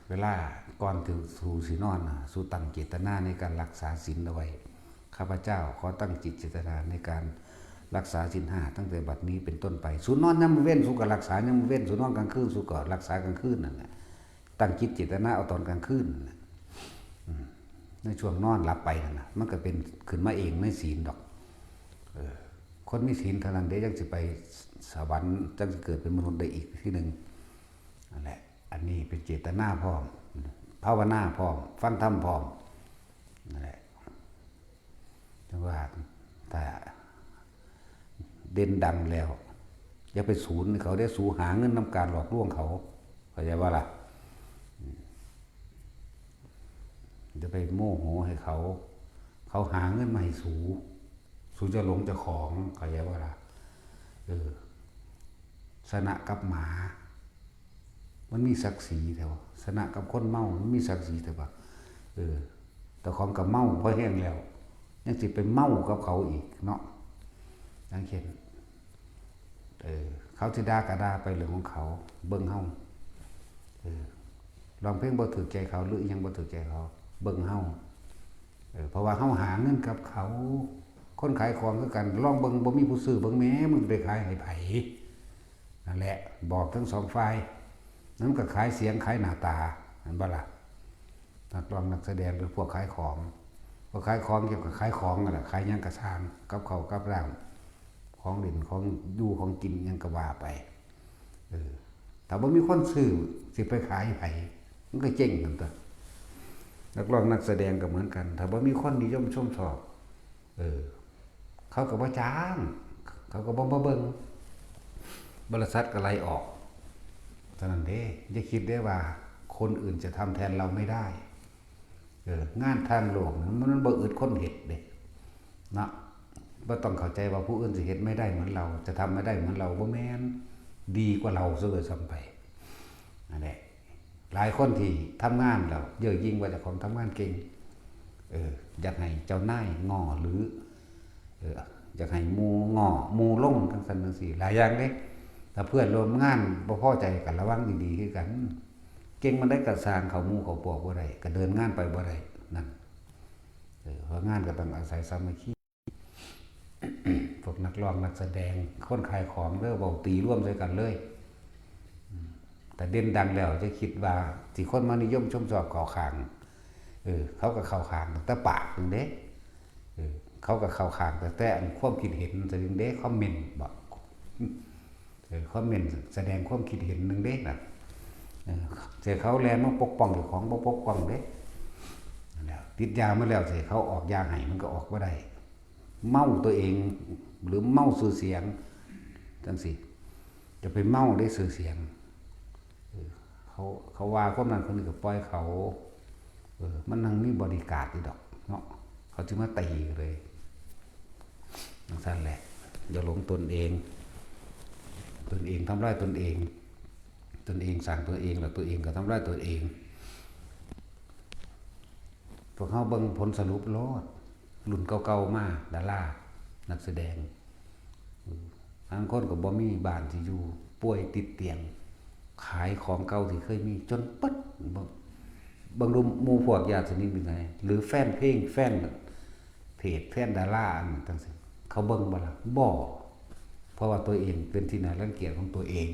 เวลาก่อนถึงสู่สินอนสู่ตั้งเจตนาในการรักษาศีลเอาไว้ข้าพเจ้าขอตั้งจิตเจตนาในการรักษาศีล5ตั้งแต่บัดนี้เป็นต้นไปสู่นอนยามมื้อเว้นสู่ก็รักษายามมื้อเว้นสู่นอนกลางคืนสู่ก็รักษากลางคืนนั่นแหละตั้งจิตเจตนาเอาตอนกลางคืนในช่วงนอนหลับไปนั่นน่ะมันก็เป็นขึ้นมาเองในศีลดอกคนมีศีลเท่านั้นเด้ยังสิไปสวรรค์จังสิเกิดเป็นมนุษย์ได้อีกที่นึงนั่นแหละอันนี้เป็นเจตนาพร้อมภาวนาพร้อมฟังธรรมพร้อมนั่นแหละจังว่าถ้า เด่นดังแล้วอย่าไปสูญเขาได้สูหาเงินนำการหลอกลวงเขาเข้าใจว่าล่ะจะไปโม่โหให้เขาหาเงินมาให้สูจะหลงจะของเข้าใจว่าล่ะสนะกับหมามันมีศักดิ์ศรีแต่ว่าสนะกับคนเมามันมีศักดิ์ศรีแต่ว่าแต่ของกับเมาพอแห้งแล้วยังสิไปเมากับเขาอีกเนาะอย่างเช่นเขาสิด่าก็ด่าไปเรื่องของเขาเบิ่งเฮาลองเพลงบ่ถูกใจเขาหรือยังบ่ถูกใจเขาเบิ่งเฮาเพราะว่าเฮาหาเงินกับเขาคนขายของคือกันลองเบิ่งบ่มีผู้ซื้อเบิ่งแม้มึงไปขายให้ไผนั่นแหละบอกทั้งสองฝ่ายนั้นก็ขายเสียงขายหน้าตาอันบ่ล่ะนักร้องนักแสดงหรือพวกขายของพวกขายของเกี่ยวกับขายของนั่นแหละขายหยังกระชางกับเขากับร่างของเล่นของดูของกินยังก็ว่าไปแต่บ่มีคนซื้อสิไปขายไผมันก็เจ๊งกันตัวนักร้องนักแสดงก็เหมือนกันถ้าบ่มีคนนิยมชมชอบเขาก็บ่จ้างเขาก็บ่มาเบิ่งบริษัทก็ไล่ออกเท่านั้นเด้อย่าคิดได้ว่าคนอื่นจะทำแทนเราไม่ได้งานทางโลกมันบ่อึดคนเฮ็ดเด้นะบ่ต้องเข้าใจว่าผู้อื่นสิเฮ็ดไม่ได้เหมือนเราจะทำไม่ได้เหมือนเราบ่แม่นดีกว่าเราซะเลยซ้ำไปนั่นแหละหลายคนที่ทำงานแล้วเยอะยิ่งกว่าเจ้าของทำงานเก่งอยากให้เจ้านายง้อหรืออยากให้หมู่ง้อหมู่ลงจังซั่นจังซี่หลายอย่างเด้ถ้าเพื่อนร่วมงานบ่พอใจกันระวังดีๆคือกันเก่งมันได้กระสร้างเขาหมู่เขาพวกบ่ได้ก็เดินงานไปบ่ได้นั่นเพราะงานก็ต้องอาศัยสามัคคีพวกนักร้องนักแสดงคนขายของเด้อเว้าตีร่วมใส่กันเลยแต่เด่นดังแล้วจะคิดว่าสิคนมานิยมชมชอบเข้าข้างเขาก็เข้าข้างแต่ปากนึงเด้เขาก็เข้าข้างแต่อันความคิดเห็นจะนึงเด้คอมเมนต์บ่คอมเมนต์แสดงความคิดเห็นนึงเด้น่ะแต่เขาแลมาปกป้องเจ้าของบ่ปกป้องเด้นั่นแหละติดยามาแล้วสิเขาออกยาให้มันก็ออกบ่ได้เมาตัวเองหรือเมาชื่อเสียงจังซี่จะไปเมาได้ชื่อเสียงเขาว่าคนนั้นคนนี้ก็ปล่อยเขามันนั่งมีบริการอยู่ดอกเนาะเขาจึงมาตีเลยจังซั่นแหละอย่าหลงตนเองทำร้ายตนเองสร้างตัวเองแล้วตัวเองก็ทำร้ายตัวเองพวกเขาเบิ่งผลสรุปโลดรุ่นเก่าๆมาดารานักแสดงบางคนก็บ่มีบ้านที่อยู่ป่วยติดเตียงขายของเก่าที่เคยมีจนปึ๊ดบางรูหมู่พวกญาติสนิทเป็นไงหรือแฟนเพลงแฟนเพจแฟนดาราอันจังซี่เขาเบิ่งบ่ล่ะบ่เพราะว่าตัวเองเป็นที่น่ารังเกียจของตัวเอง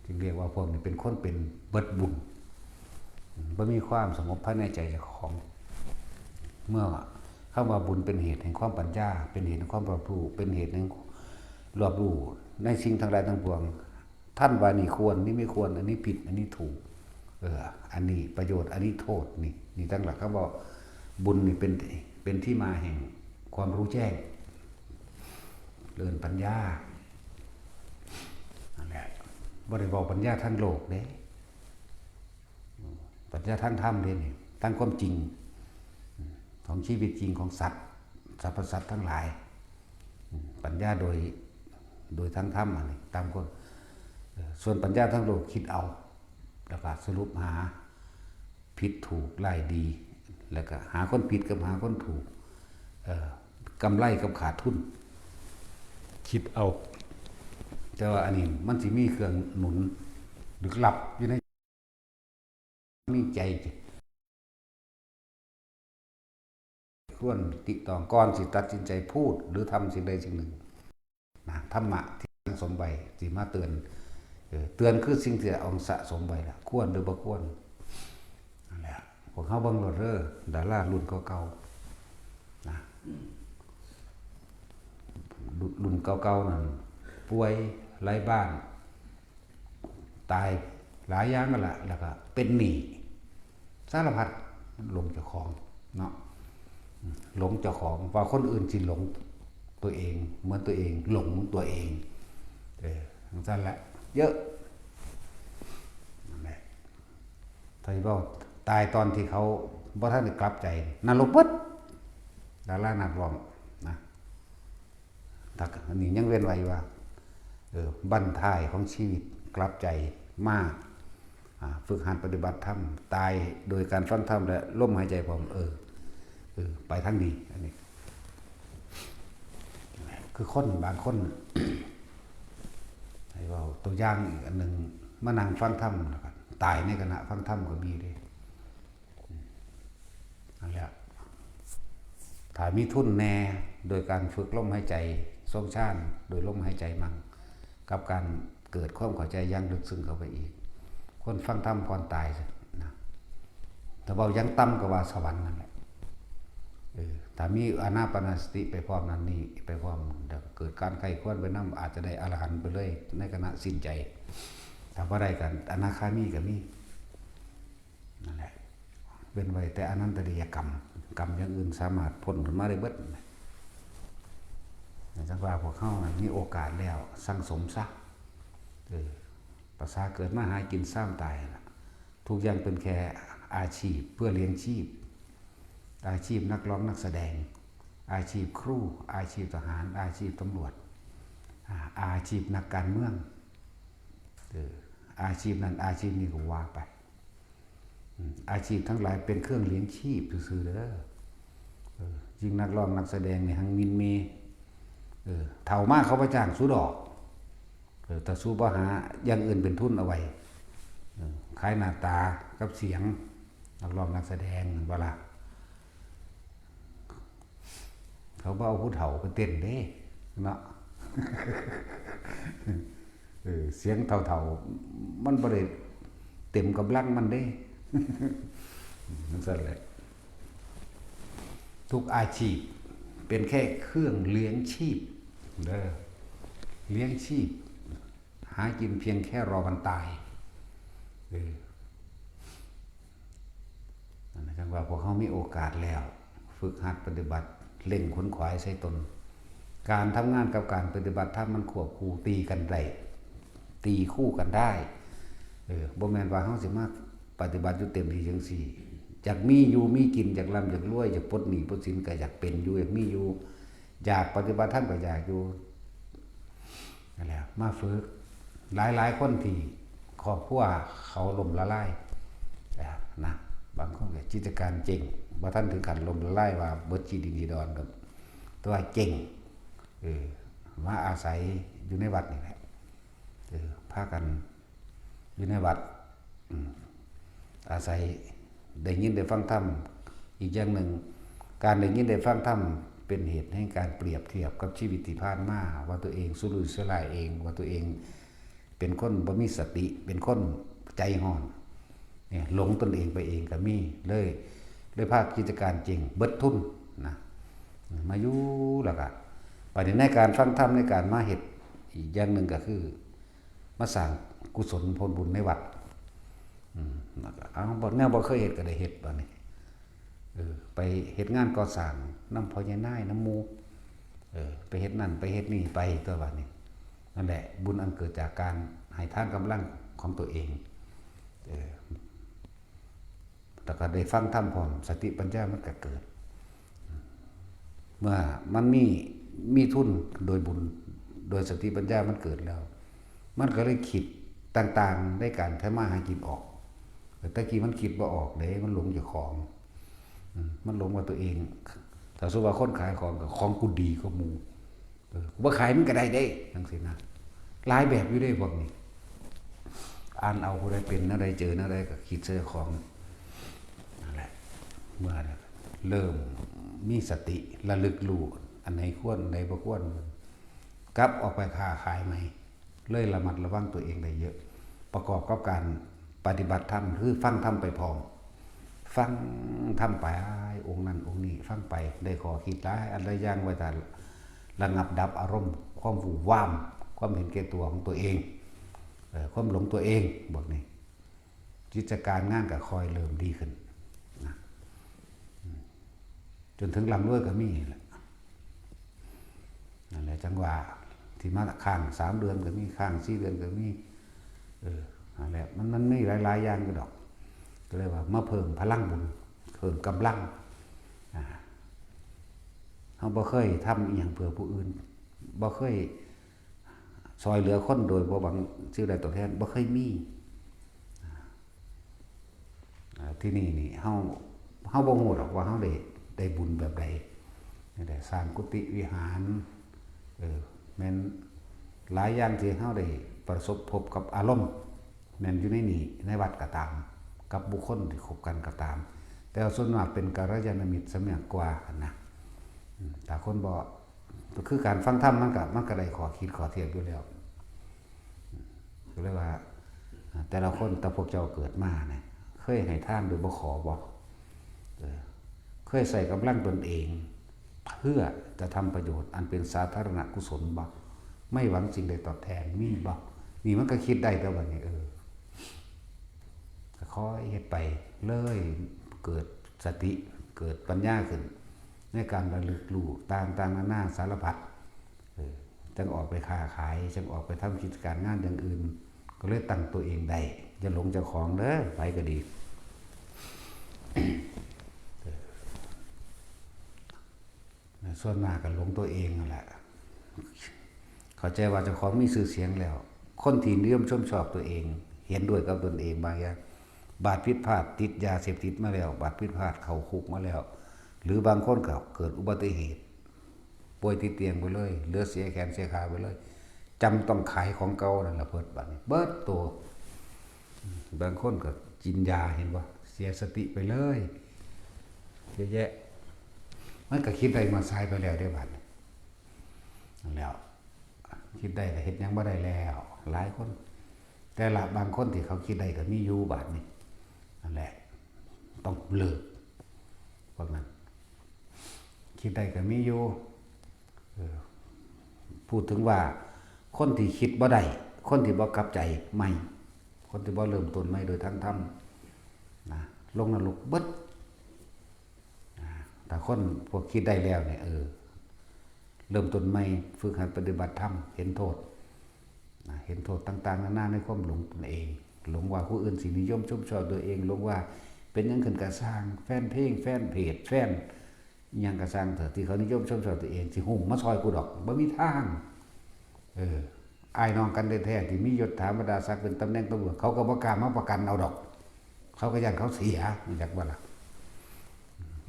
จึงเรียกว่าพวกนี้เป็นคนเป็นเบิดบุญบ่มีความสงบภายในใจเจ้าของเมื่อคำว่าบุญเป็นเหตุแห่งความปัญญาเป็นเหตุแห่งความรอบรู้เป็นเหตุแห่งรอบรู้ในสิ่งทั้งหลายทั้งปวงท่านว่านี่ควรนี่ไม่ควรอันนี้ผิดอันนี้ถูกอันนี้ประโยชน์อันนี้โทษนี่ตั้งหลักเขาบอกบุญนี่เป็นที่มาแห่งความรู้แจ้งเลื่อนปัญญานั่นแหละบ่ได้บอกปัญญาทางโลกเด้ปัญญาทางธรรมเด้นี่ทางความจริงของชีวิตจริงของสัตว์สรรพสัตว์ทั้งหลายปัญญาโดยทางธรรมอันนี้ตามคนส่วนปัญญาทางโลกคิดเอาแล้วก็สรุปหาผิดถูกไล่ดีแล้วก็หาคนผิดกับหาคนถูกกำไรกับขาดทุนคิดเอาแต่ว่าอันนี้มันสิมีเครื่องหนุนลึกลับอยู่ในมีใจควรติตองก่อนสิตัดสินใจพูดหรือทำสิ่งใดสิ่งหนึ่งนะธรรมะที่สังสมไว้สิมาเตือนคือสิ่งที่เอาสะสมไว้ล่ะควรหรือบ่ควรนั่นแหละพวกเขาเบิ่งโลดเด้อดารารุ่นเก่าๆนะรุ่นเก่าๆนั่นป่วยไร้บ้านตายหลายอย่างนั่นแหละแล้วก็เป็นหนี้สารพัดหลงเจ้าของเนาะหลงเจ้าของว่าคนอื่นสิหลง ตัวเองเหมือนตัวเองหลงตัวเองทั้งสั้นแหละเยอะนั่นแหละถ้าว่าตายตอนที่เขาบ่ท่านได้กลับใจนรกวัดดารานักร้องนะถ้าอันนี้ยังเว้นไว้ว่าบั้นท้ายของชีวิตกลับใจมากฝึกหัดปฏิบัติธรรมตายโดยการฟังธรรมและลมหายใจพร้อมไปทั้งดีอันนี้คือคนบางคนให้ว่าตัวอย่างอีกอันหนึ่งมานั่งฟังธรรมนะครับตายในขณะฟังธรรมก็มีด้วยนั่นแหละถ้ามีทุนแน่โดยการฝึกลมหายใจทรงชาติโดยลมหายใจมั่งกับการเกิดความเข้าใจยังลึกซึ้งเข้าไปอีกคนฟังธรรมก่อนตายนะแต่ว่ายังต่ำกว่าสวรรค์นั่นแหละถ้ามีอานาปานสติไปพร้อมนั้นนี่ไปพร้อมเกิดการไข้ควรไปน้ำอาจจะได้อรหันต์ไปเลยในขณะสิ้นใจถ้าว่าได้กันอนาคามีก็มีนั่นแหละเป็นไว้แต่อนันตริยกรรมอย่างอื่นสามารถพ้นขึ้นมาได้เบิดจังว่าพวกเขามีโอกาสแล้วสั่งสมซะภาษาเกิดมาหากินซ้ำตายนะทุกอย่างเป็นแค่อาชีพเพื่อเลี้ยงชีพอาชีพนักร้องนักแสดงอาชีพครูอาชีพทหารอาชีพตำรวจอาชีพนักการเมืองอาชีพนั้นอาชีพนี้ก็ว่าไปอาชีพทั้งหลายเป็นเครื่องเลี้ยงชีพซื่อๆเด้อยิ่งนักร้องนักแสดงในหังมินเมเท่ามากเขาไปจ้างสู้ดอกแต่สู้ปัญหาอย่างอื่นเป็นทุนเอาไว้ขายหน้าตากับเสียงนักร้องนักแสดงเวลาเขาเอาผู้เฒ่าไปเต้นเด้เนาะเสียงเฒ่าๆมันบ่ได้เต็มกำลังมันเด้นั่นสั่นแหละทุกอาชีพเป็นแค่เครื่องเลี้ยงชีพเด้อเลี้ยงชีพหากินเพียงแค่รอวันตายนั่นนะครับว่าพวกเขามีโอกาสแล้วฝึกหัดปฏิบัติเล่งขนขวายใส่ตนการทำงานกับการปฏิบัติถ้ามันควบคู่ตีกันได้ตีคู่กันได้บ่แม่นว่าเฮาสิมาปฏิบัติอยู่เต็มที่จังซี่อยากมีอยู่มีกินอยากร่ำอยากรวยอยากปลดหนี้ปลดสินก็อยากเป็นอยู่อยากมีอยู่อยากปฏิบัติธรรมก็อยากอยู่นั่นแหละมาฝึกหลายคนที่ครอบครัวเขาล่มละลายนะบางคนก็กิจการเจ๊งบ่ทันถึงขั้นล่มละลายว่าเบิดที่ดินที่ดอนก็ตัวเจ๊งมาอาศัยอยู่ในวัดนี่แหละพากันอยู่ในวัดอาศัยได้ยินได้ฟังธรรมอีกอย่างหนึ่งการได้ยินได้ฟังธรรมเป็นเหตุให้การเปรียบเทียบกับชีวิตที่ผ่านมาว่าตัวเองสุรุ่ยสุร่ายเองว่าตัวเองเป็นคนบ่มีสติเป็นคนใจห่อนเนี่ยหลงตนเองไปเองก็มีเลยภาคกิจการจริงเบิดทุนนะมาอยู่แล้วก็ประเด็นในการฟังธรรมในการมาเฮ็ดอีกอย่างหนึ่งก็คือมาสร้างกุศลผลบุญในวัดเอาบ่แนวบ่เคยเฮ็ดก็ได้เฮ็ดบัดนี้ไปเฮ็ดงานก่อสร้างนำพ่อใหญ่นายนำหมู่ไปเฮ็ดนั่นไปเฮ็ดนี่ไปตัวบัดนี้นั่นแหละบุญอันเกิดจากการให้ทานกำลังของตัวเองแต่ก็ได้ฟังธรรมพร้อมสติปัญญามันก็เกิดเมื่อมันมีทุนโดยบุญโดยสติปัญญามันเกิดแล้วมันก็เลยคิดต่างๆได้การทำมาหากินออกแต่ตะกี้มันคิดบ่ออกเด้มันหลงอยู่ของมันหลงว่าตัวเองถ้าสมมุติว่าคนขายของก็ของกูดีกว่าหมู่บ่ขายมันก็ได้เด้จังซี่นะหลายแบบอยู่เด้พวกนี้อ่านเอาผู้ใดเป็นแนวใดเจอแนวใดก็คิดเสื้อของนั่นแหละเมื่อเริ่มมีสติระลึกรู้อันไหนควรอันไหนบ่ควรกลับออกไปค้าขายใหม่เลยระมัดระวังตัวเองได้เยอะประกอบกับการปฏิบัติธรรมคือฟังธรรมไปพร้อมฟังธรรมไปองค์นั้นองค์นี้ฟังไปได้ขอคิดหลายอันใดอย่างไว้แต่ระงับดับอารมณ์ความวู่วามความเห็นแก่ตัวของตัวเองความหลงตัวเองบอกนี่กิจการงานก็ค่อยเริ่มดีขึ้นนะจนถึงลำรวยก็มีแหละ จังหวะที่มาข้าง3 เดือนก็มีข้าง4 เดือนก็มีนั่นแหละมันมีหลายๆอย่างก็ดอกก็เลยว่ามาเพิ่มพลังบุญเพิ่มกำลังเขาบ่เคยทำอีหยังเพื่อผู้อื่นบ่เคยซอยเหลือคนโดยบ่หวังสิ่งใดตอบแทนบ่เคยมีที่นี่เฮาบ่ฮู้หรอกว่าเฮาได้บุญแบบใดได้สร้างกุฏิวิหารแม่นหลายอย่างที่เฮาได้ประสบพบกับอารมณ์แม่นอยู่ในนี่ในวัดก็ตามกับบุคคลที่คบกันก็ตามแต่ส่วนมากเป็นกัลยาณมิตรเสมอกว่านะแต่คนบ่คือการฟังธรรมมันก็ได้ขอคิดขอเทียบอยู่แล้วก็เลยว่าแต่ละคนแต่พวกเจ้าเกิดมาเนี่ยเคยให้ทานโดยบ่ขอบ่เคยใส่กำลังตนเองเพื่อจะทำประโยชน์อันเป็นสาธารณกุศลบ่ไม่หวังสิ่งใดตอบแทนมีบ่นี่มันก็คิดได้แต่วันนี้ก็ขอเฮ็ดไปเลยเกิดสติเกิดปัญญาขึ้นในการระลึกรู้ต่างๆนานาสารพัดจังออกไปค้าขายจังออกไปทำกิจการงานอย่างอื่นก็เลยตั้งตัวเองได้อย่าหลงเจ้าของเด้อไปก็ดีส่วนมากก็หลงตัวเองนั่นแหละเข้าใจว่าเจ้าของมีชื่อเสียงแล้วคนที่นิยมชอบตัวเองเห็นด้วยกับตนเองบางอย่างบาดผิดพลาดติดยาเสพติดมาแล้วบาดผิดพลาดเข้าคุกมาแล้วหรือบางคนก็เกิดอุบัติเหตุป่วยติดเตียงไปเลยเหลือเสียแขนเสียขาไปเลยจำต้องขายของเก่านั่นแหละเพิดบัดนี้เบิดตัวบางคนก็กินยาเห็นบ่เสียสติไปเลยเยอะแยะมันก็คิดได้มาใช้ไปแล้วได้บัดนั่นแล้วคิดได้แต่เฮ็ดยังบ่ได้แล้วหลายคนแต่ละบางคนที่เขาคิดได้ก็มีอยู่บัดนี้นั่นแหละต้องเลิกพวกนั้นคิดได้ก็มีอยู่พูดถึงว่าคนที่คิดบ่ได้คนที่บ่กลับใจใหม่คนที่บ่เริ่มต้นใหม่โดยทางธรรมนะลงนรกเบิดแต่คนพวกคิดได้แล้วเนี่ยเริ่มต้นใหม่ฝึกหัดปฏิบัติธรรมเห็นโทษเห็นโทษต่างๆนานาในความหลงตนเองหลงว่าผู้อื่นสินิยมชมชอบตัวเองหลงว่าเป็นหยังขึ้นกระสร้างแฟนเพลงแฟนเพจแฟนยังกระสร้างเถอะที่เขานิยมชมชอบตัวเองสิหุ่มมาซอยกูดอกบ่มีทางอ้ายน้องกันแท้ๆที่มียศถาบรรดาศักดิ์เป็นตำแหน่งตำรวจเขาก็บ่กล้ามาประกันเอาดอกเขาก็ย่านเขาเสียรู้จักบ่ล่ะ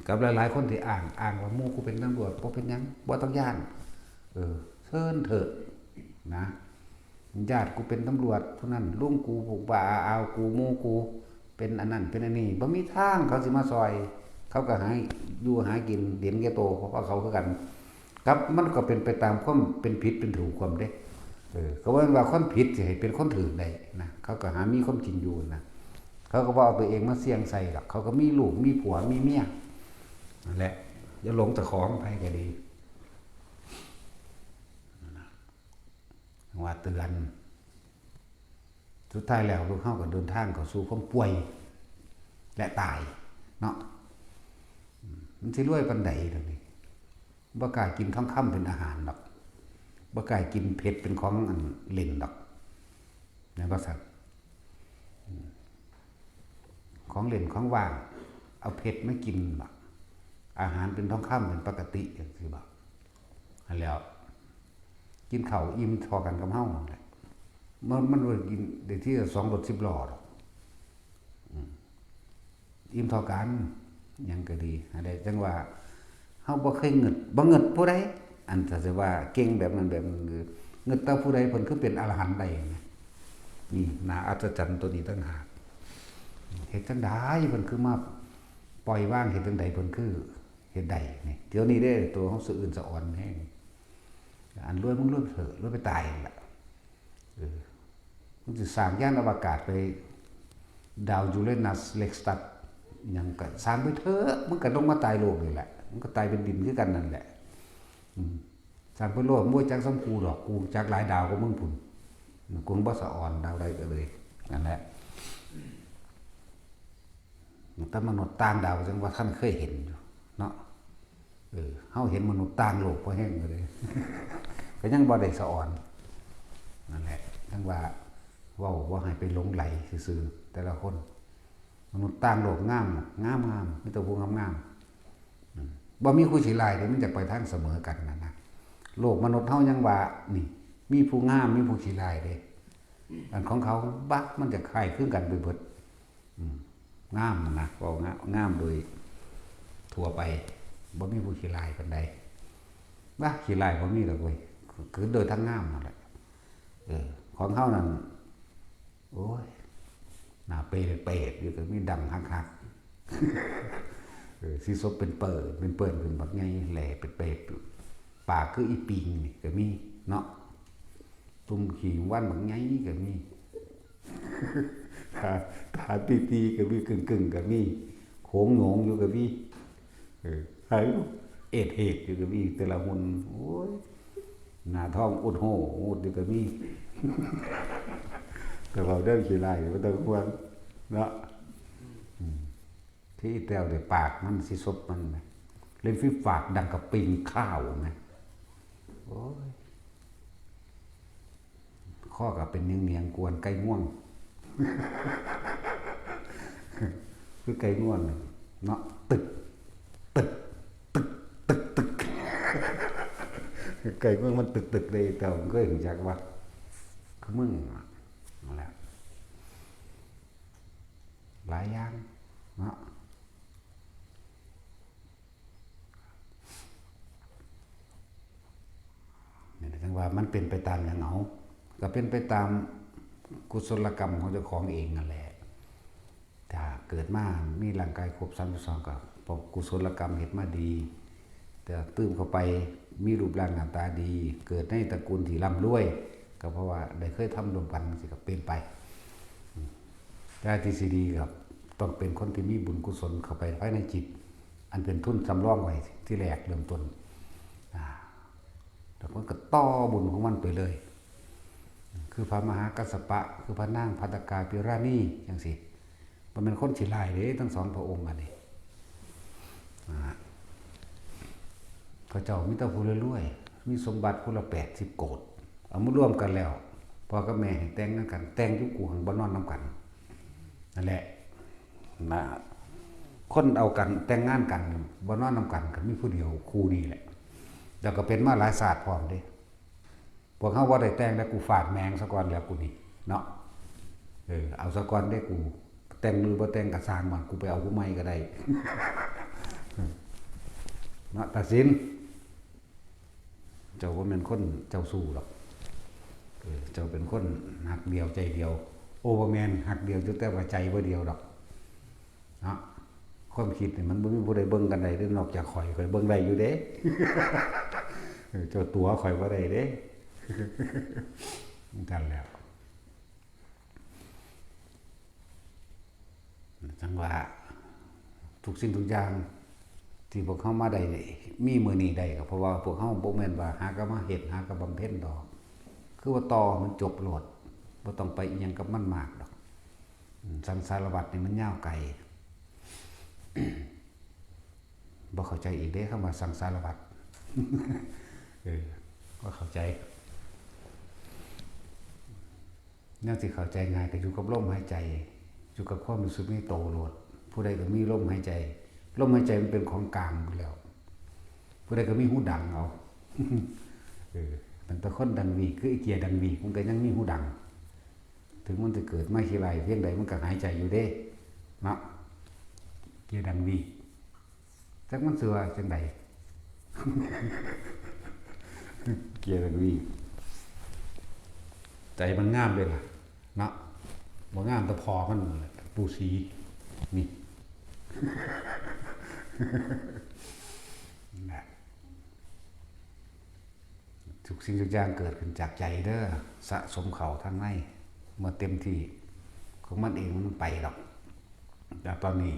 กับหลายๆคนที่อ้างว่าหมู่กูเป็นตำรวจบ่เป็นหยังบ่ต้องย่านเชิญเถอะนะญาติกูเป็นตำรวจผู้นั้นลุงกูผูกบ่าเอากูหมู่กูเป็นอันนั้นเป็นอันนี้บ่มีทางเขาสิมาซอยเขาก็หาอยู่หากินเด่นแก่โตเพราะว่าเขาคือกันครับมันก็เป็นไปตามความเป็นผิดเป็นถูกความเด้ก็ว่าคนผิดสิให้เป็นคนถูกได้นะเขาก็หามีความจริงอยู่นะเขาก็บ่เอาตัวเองมาเสี่ยงใส่หรอกเขาก็มีลูกมีผัวมีเมียนั่นแหละอย่าหลงเจ้าของไผก็ดีว่าเตือนสุดท้ายแล้วลูกเฮาก็เดินทางเข้าสู่ความป่วยและตายเนาะมันสิรวยปานใดเดี๋ยวนี้บ่กล้ากินทองคำเป็นอาหารดอกบ่กล้ากินเผ็ดเป็นของอันเล่นดอกนั่นก็สัตว์ของเล่นของว่างเอาเผ็ดไม่กินบักอาหารเป็นทองคำเป็นปกติจังซี่บักอันแล้วกินข้าวอิ่มพอกันกับเฮานั่นแหละมันบ่กินได้ที่2 รถ 10 ล้อดอกอิ่มเท่ากันหยังก็ดีอะไรจังว่าเฮาบ่เคยเงิดบ่เงิดผู้ใดอันถ้าสิว่าเก่งแบบนั้นแบบนี้เงิดแต่ผู้ใดเพิ่นคือเป็นอรหันต์ได้นี่น่าอัศจรรย์ตัวนี้ต่างหากเฮ็ดจังได๋เพิ่นคือมาปล่อยวางเฮ็ดจังได๋เพิ่นคือเฮ็ดได้นี่เดี๋ยวนี้เด้ตัวเฮาสะอื่นสะอ่อนแฮงอันรวยมึงรวยเถอะรวยไปตายนั่นแหละมันสิสร้างยานอวกาศไปดาวยูเรนัสเล็กสตัดหยังก็สร้างไปเถอะมันก็ลงมาตายโลกนี่แหละมันก็ตายเป็นดินคือกันนั่นแหละสร้างไปโลกบ่จักสำกูดอกกูจักหลายดาวกว่ามึงพุ่นกูบ่สะอ่อนดาวใดก็เลยนั่นแหละแต่มนุษย์ต่างดาวจังว่าท่านเคยเห็นอยู่เนาะเฮาเห็นมนุษย์ต่างโลกพอแห้งเลย ก็ยังบ่ได้สะอ่อนนั่นแหละทั้งว่าเว้าบ่ให้ไปหลงไหลซื่อๆแต่ละคนมนุษย์ต่างโลกงามมีแต่ผู้งามๆบ่มีคู่สิหลายเด้มันจะไปทางเสมอกันนั่นนะโลกมนุษย์เฮายังว่านี่มีผู้งามมีผู้สิหลายเด้อันของเขาบักมันจะคล้ายคลึงกันไปเบิดงามนะเว้างามโดยทั่วไปบ่มีผู้ขี้ลายปานใดบ้าขี้ลายบ่มีดอกเว้ยคือโดยทั้งงามนั่นแหละของเฮานั่นโอ้ยหน้าเปรตอยู่ก็มีดังฮักๆสิซบเป็นเปิดขึ้นบักใหญ่แหล่เป็นเปรตปากคืออีปิงนี่ก็มีเนาะตุ่มขี้วันบักใหญ่ก็มีตาตีๆก็มีกึ่งๆก็มีโขงโหงอยู่ก็มีหายเอ็ดเหกอยู่ก็มีแต่ละหุ่นโอ้ยหน้าท้องอุดโหอุดอยู่ก็มีแต่เราได้ขี้ไล่บ่ต้องห่วงเนาะที่แต้วได้ปากมันสิซบมันเล่นฟิฝากดังกับปิงข้าวไหมโอ้ยข้อก็เป็นเนียงกวนไก่ง่วงคือไก่ง่วงเนาะตึกไก่เมืองมันตึกเลยแต่ผมก็เห็นจากว่าคือมึงนั่นแหละหลายอย่างเนาะนี่ถึงว่ามันเป็นไปตามอย่างเอาก็เป็นไปตามกุศลกรรมของเจ้าของเองนั่นแหละถ้าเกิดมามีร่างกายครบ32ก็เพราะกุศลกรรมเฮ็ดมาดีแต่ตื้มเข้าไปมีรูปร่างหน้าตาดีเกิดในตระกูลที่ร่ำรวยก็เพราะว่าได้เคยทำร่วมกันสิก็เป็นไปแต่ที่สิดีครับต้องเป็นคนที่มีบุญกุศลเข้าไปภายในจิตอันเป็นทุนสำรองไว้ที่แรกเริ่มต้นแล้วมันก็ต่อบุญของมันไปเลยคือพระมหากัสสปะคือพระนางภัตตกาภิราณีจังซี่มันเป็นคนสิหลายเด้ทั้งสองพระองค์อันนี้พระเจ้ามีแต่ผู้รวยๆมีสมบัติผู้ละ80 โกฏเอามารวมกันแล้วพ่อกับแม่ให้แต่งกันแต่งอยู่กูหังบ่นอนนำกันนั่นแหละนะคนเอากันแต่งงานกันบ่นอนนำกันก็มีผู้เดียวคู่นี้แหละแล้วก็เป็นมาหลายศาสตร์พร้อมเด้พวกเฮาบ่ได้แต่งแล้วกูฟาดแมงซะก่อนแล้วกูนี่เนาะเอาซะก่อนได้กูแต่งหรือบ่แต่งก็สร้างมันกูไปเอาผู้ใหม่ก็ได้เนาะตัดสินเจ้าบ่แม่นคนเจ้าสู้หรอกเจ้าเป็นคนหักเดียวใจเดียวโอบ่แม่นหักเดียวแต่ว่าใจบ่เดียวดอกเนาะความคิดนี่มันบ่มีผู้ใดเบิ่งกันได้นอกจากข่อยเบิ่งได้อยู่เด้เจ้าตัวข่อยบ่ได้เด้กันแล้วจังว่าทุกสิ่งทุกอย่างที่พวกเขามาได้มีมื้อนี้ได้ก็เพราะว่าพวกเขาบ่แม่นว่าหาก็มาเฮ็ดหาก็บำเพ็ญดอกคือว่าต่อมันจบโลดบ่ต้องไปอีหยังกับมันมากดอกสังสารวัฏนี่มันยาวไกลบ่เข้าใจอีกเด้คำว่าสังสารวัฏก็เข้าใจแนวสิเข้าใจง่ายก็อยู่กับลมหายใจอยู่กับความรู้สึกในโตโลดผู้ใดก็มีลมหายใจลมหายใจมันเป็นของกลางอยู่แล้วผู้ใดก็มีหูดังเอาตั้งแต่คนดังวีคือไอ้เกียร์ดังวีมันก็ยังมีหูดังถึงมันจะเกิดไม่ขี้ไรเพียงใดมันก็หายใจอยู่เด้เนาะเกียร์ดังวีจักมันเสือจังใดเกียร์ดังวีใจมันงามเลยล่ะเนาะบ่งามแต่พอมันปูสีนี่นะทุกสิ่งทุกอย่างเกิดขึ้นจากใจเด้อสะสมเขาทางในเมื่อเต็มที่ของมันเองมันไปหรอกแต่ตอนนี้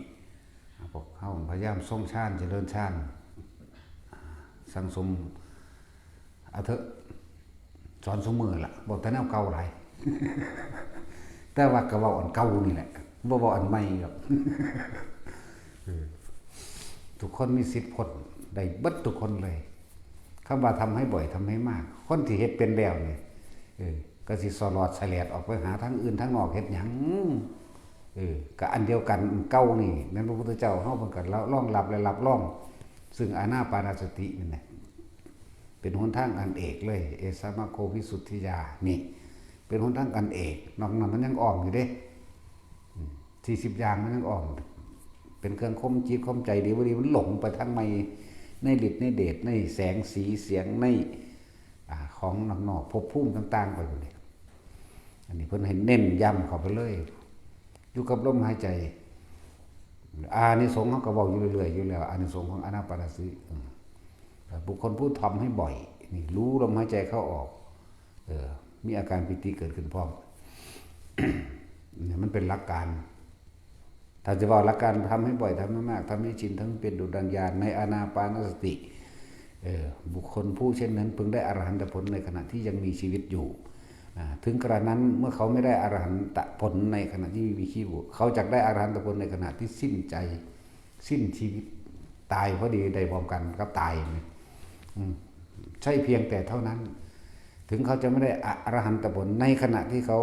พวกเขาพยายามส่งชาติเจริญชาติสังสมเอาเถอะสอนสมมือล่ะบอกแต่แนวเก่าหลายแต่ว่าก็เว้าอันเก่านี่แหละบ่เว้าอันใหม่หรอกทุกคนมีสิทธิ์พ้นได้เบิดทุกคนเลยค ำว่าทำให้บ่อยทำให้มากคนที่เฮ็ดเป็นแล้วนี่ก็สิสลอดแสลดออกไปหาทางอื่นทางนอกเฮ็ดหยังก็อันเดียวกันเก่านี่นั้นพระพุทธเจ้าเฮาเพิ่นก็รองรับและรับรองซึ่งอานาปานสตินี่แหละเป็นหนทางอันเอกเลยเอสามะโควิสุทธิยานี่เป็นหนทางอันเอกนอกนั้นมันยังอ้อมอยู่เด้40อย่างมันยังอ้อมเป็นเครื่องข่มจิตข่มใจดีบ่ดีมันหลงไปทางไม่ในฤทธิ์ในเดชในแสงสีเสียงในของนอกๆภพภูมิต่างๆไปหมดเลยอันนี้เพิ่นให้เน้นย้ำเข้าไปเลยอยู่กับลมหายใจอานิสงส์เฮาก็เว้าอยู่เรื่อยๆอยู่แล้วอานิสงส์ของอานาปานสติบุคคลผู้ทำให้บ่อยนี่รู้ลมหายใจเข้าออกมีอาการปิติเกิดขึ้นพร้อม เนี่ยมันเป็นหลักการถ้าจะว่าหลักการทำให้บ่อยทำให้มากทำให้ชินทั้งเป็นดุจดังญาณในอานาปานสติบุคคลผู้เช่นนั้นพึงได้อรหันตผลในขณะที่ยังมีชีวิตอยู่ถึงกระนั้นเมื่อเขาไม่ได้อรหันตผลในขณะที่มีชีวิตอยู่เขาจะได้อรหันตผลในขณะที่สิ้นใจสิ้นชีวิตตายพอดีได้พร้อมกันกับตายใช่เพียงแต่เท่านั้นถึงเขาจะไม่ได้อรหันตผลในขณะที่เขา